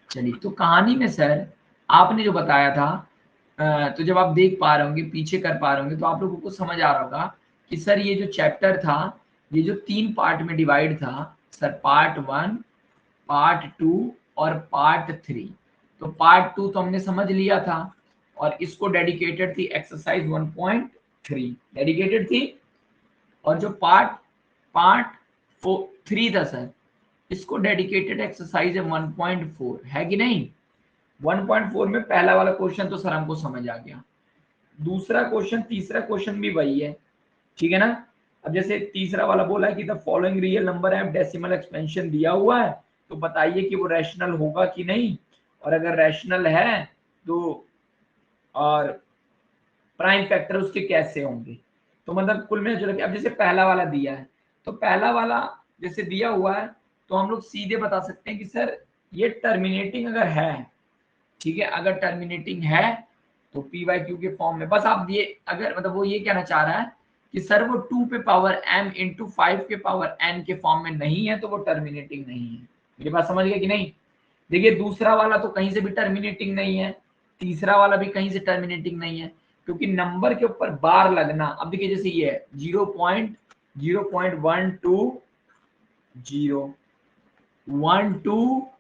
चलिए, तो कहानी में सर आपने जो बताया था, तो जब आप देख पा रहे होंगे, पीछे कर पा रहे होंगे, तो आप लोगों को समझ आ रहा होगा कि सर ये जो चैप्टर था, ये जो 3 पार्ट में डिवाइड था सर, पार्ट 1, पार्ट 2 और पार्ट 3। तो पार्ट 2 तो हमने समझ लिया था, और इसको डेडिकेटेड थी एक्सरसाइज 1.3 डेडिकेटेड थी। और जो पार्ट 3 था सर, इसको डेडिकेटेड एक्सरसाइज है 1.4, है कि नहीं? 1.4 में पहला वाला क्वेश्चन तो सर हमको समझ आ गया, दूसरा क्वेश्चन, तीसरा क्वेश्चन भी वही है, ठीक है ना। अब जैसे तीसरा वाला बोला है कि द फॉलोइंग रियल नंबर है, डेसिमल एक्सपेंशन दिया हुआ है, तो बताइए कि वो रैशनल होगा कि नहीं, और अगर रैशनल है तो और प्राइम फैक्टर उसके कैसे होंगे। तो मतलब कुल में जो, अब जैसे पहला वाला दिया है, तो पहला वाला जैसे दिया हुआ है, तो हम लोग सीधे बता सकते हैं कि सर ये टर्मिनेटिंग अगर है, ठीक है, अगर टर्मिनेटिंग है तो पी बाई क्यू के फॉर्म में, बस आप ये अगर मतलब वो ये कहना चाह रहा है कि सर वो 2 पे पावर m इंटू 5 के पावर n के फॉर्म में नहीं है तो वो टर्मिनेटिंग नहीं है, मेरी बात समझ गए कि नहीं? देखिए दूसरा वाला तो कहीं से भी टर्मिनेटिंग नहीं है, तीसरा वाला भी कहीं से टर्मिनेटिंग नहीं है, क्योंकि नंबर के ऊपर बार लगना। अब देखिए जैसे ये है 0.0.120 1200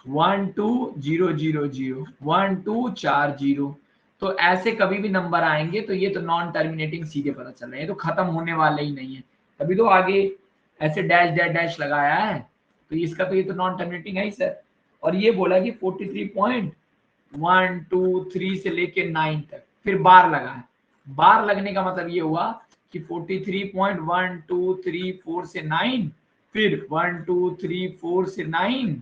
12000 1240, तो ऐसे कभी भी नंबर आएंगे तो ये तो नॉन टर्मिनेटिंग सीधे पता चल रहा है, ये तो खत्म होने वाले ही नहीं है। तभी तो आगे ऐसे डैश डैश डैश लगाया है, तो इसका तो ये तो नॉन टर्मिनेटिंग है ही सर। और ये बोला कि 43.123 से लेके 9 तक, फिर बार लगा है। बार लगने का मतलब ये हुआ कि 43.1234 से 9, फिर 1234 से 9,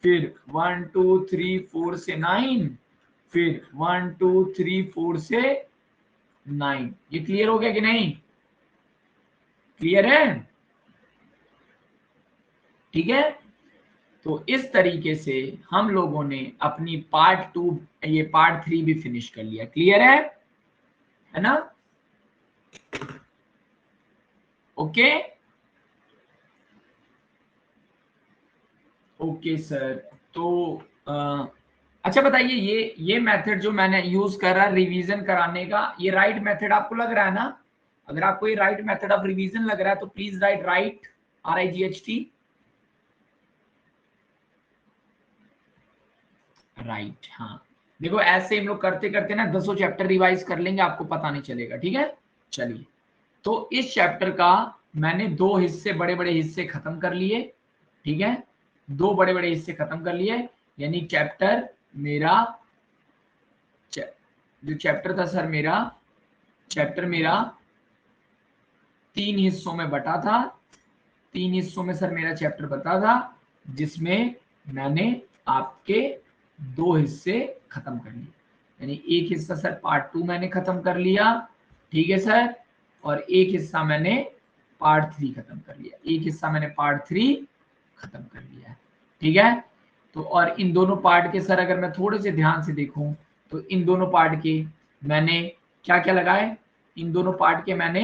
फिर 1234 से 9, फिर 1234 से 9। ये क्लियर हो गया कि नहीं? क्लियर है? ठीक है, तो इस तरीके से हम लोगों ने अपनी पार्ट 2 ये पार्ट 3 भी फिनिश कर लिया। क्लियर है ना? Okay okay sir. तो अच्छा बताइए, ये मेथड जो मैंने यूज कर रहा रिवीजन कराने का, ये राइट मेथड आपको लग रहा है ना? अगर आपको ये राइट मेथड ऑफ रिवीजन लग रहा है तो प्लीज राइट RIGHT राइट। हाँ देखो ऐसे हम लोग करते करते ना 10 चैप्टर रिवाइज कर लेंगे, आपको पता नहीं चलेगा। ठीक है, चलिए तो इस चैप्टर का मैंने दो हिस्से, बड़े बड़े हिस्से खत्म कर लिए। ठीक है, दो बड़े बड़े हिस्से खत्म कर लिए, यानी चैप्टर मेरा जो चैप्टर था सर मेरा, चैप्टर मेरा 3 हिस्सों में बटा था। 3 हिस्सों में सर मेरा चैप्टर बता था, जिसमें मैंने आपके 2 हिस्से खत्म कर लिए। यानी एक हिस्सा सर पार्ट 2 मैंने खत्म कर लिया, ठीक है सर, और एक हिस्सा मैंने पार्ट 3 खत्म कर लिया। एक हिस्सा मैंने पार्ट 3 खत्म कर लिया है। ठीक है, तो और इन दोनों पार्ट के सर अगर मैं थोड़े से ध्यान से देखूं तो इन दोनों पार्ट के मैंने क्या क्या लगाए? इन दोनों पार्ट के मैंने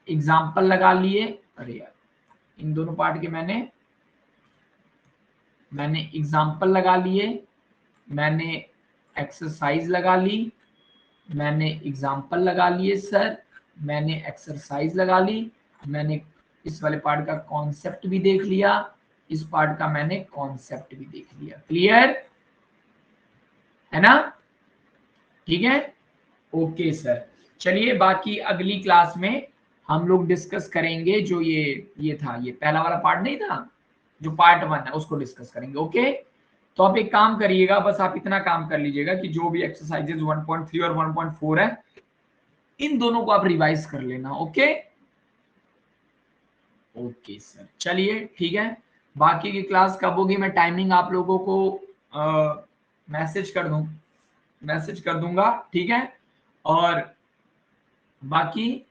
एग्जाम्पल लगा लिए। अरे यार, इन दोनों पार्ट के मैंने एग्जाम्पल लगा लिए, मैंने एक्सरसाइज लगा ली, मैंने एग्जाम्पल लगा लिए सर, मैंने एक्सरसाइज लगा ली, मैंने इस वाले पार्ट का कॉन्सेप्ट भी देख लिया, इस पार्ट का मैंने कॉन्सेप्ट भी देख लिया। क्लियर है ना? ठीक है, ओके सर। चलिए बाकी अगली क्लास में हम लोग डिस्कस करेंगे जो ये था, ये पहला वाला पार्ट नहीं था, जो पार्ट 1 है उसको डिस्कस करेंगे। ओके, तो आप एक काम करिएगा, बस आप इतना काम कर लीजिएगा कि जो भी एक्सरसाइजेज 1.3 और 1.4 है इन दोनों को आप रिवाइज कर लेना। ओके ओके सर, चलिए ठीक है। बाकी की क्लास कब होगी मैं टाइमिंग आप लोगों को मैसेज कर दूंगा। ठीक है, और बाकी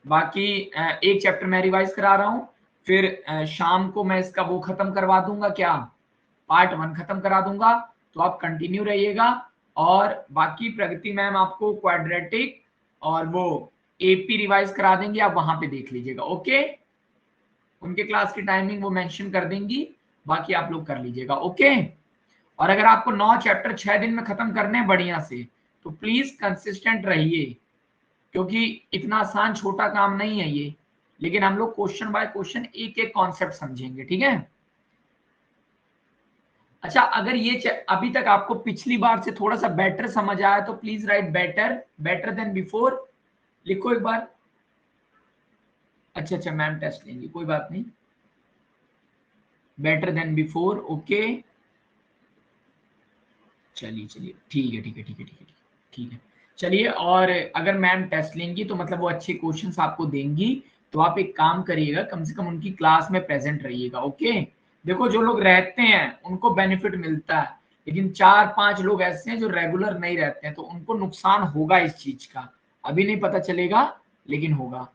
बाकी एक चैप्टर मैं रिवाइज करा रहा हूँ, फिर शाम को मैं इसका वो खत्म करवा दूंगा, क्या पार्ट 1 खत्म करा दूंगा, तो आप कंटिन्यू रहिएगा। और बाकी प्रगति मैम आपको क्वाड्रेटिक और वो AP रिवाइज करा देंगे, आप वहां पे देख लीजिएगा। ओके, उनके क्लास की टाइमिंग वो मेंशन कर देंगी, बाकी आप लोग कर लीजिएगा। ओके, और अगर आपको 9 चैप्टर 6 दिन में खत्म करने हैं बढ़िया से, तो प्लीज कंसिस्टेंट रहिए, क्योंकि इतना आसान छोटा काम नहीं है ये, लेकिन हम लोग क्वेश्चन बाय क्वेश्चन एक एक कॉन्सेप्ट समझेंगे। ठीक है, अच्छा अगर ये अभी तक आपको पिछली बार से थोड़ा सा बेटर समझ आया तो please right better than before लिखो एक बार। अच्छा मैम टेस्ट लेंगी, कोई बात नहीं, बेटर देन बिफोर। ओके, चलिए ठीक है। चलिए, और अगर मैम टेस्ट लेंगी तो मतलब वो अच्छे क्वेश्चंस आपको देंगी, तो आप एक काम करिएगा, कम से कम उनकी क्लास में प्रेजेंट रहिएगा। ओके, देखो जो लोग रहते हैं उनको बेनिफिट मिलता है, लेकिन 4-5 लोग ऐसे हैं जो रेगुलर नहीं रहते हैं, तो उनको नुकसान होगा इस चीज का। अभी नहीं पता चलेगा लेकिन होगा।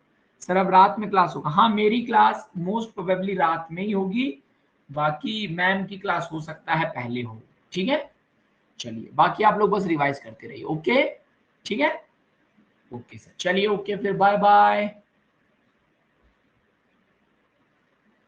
सर अब रात में क्लास होगा? हाँ मेरी क्लास मोस्ट प्रोबेबली रात में ही होगी, बाकी मैम की क्लास हो सकता है पहले हो। ठीक है, चलिए बाकी आप लोग बस रिवाइज करते रहिए। ओके ठीक है, ओके सर, चलिए ओके, फिर बाय बाय।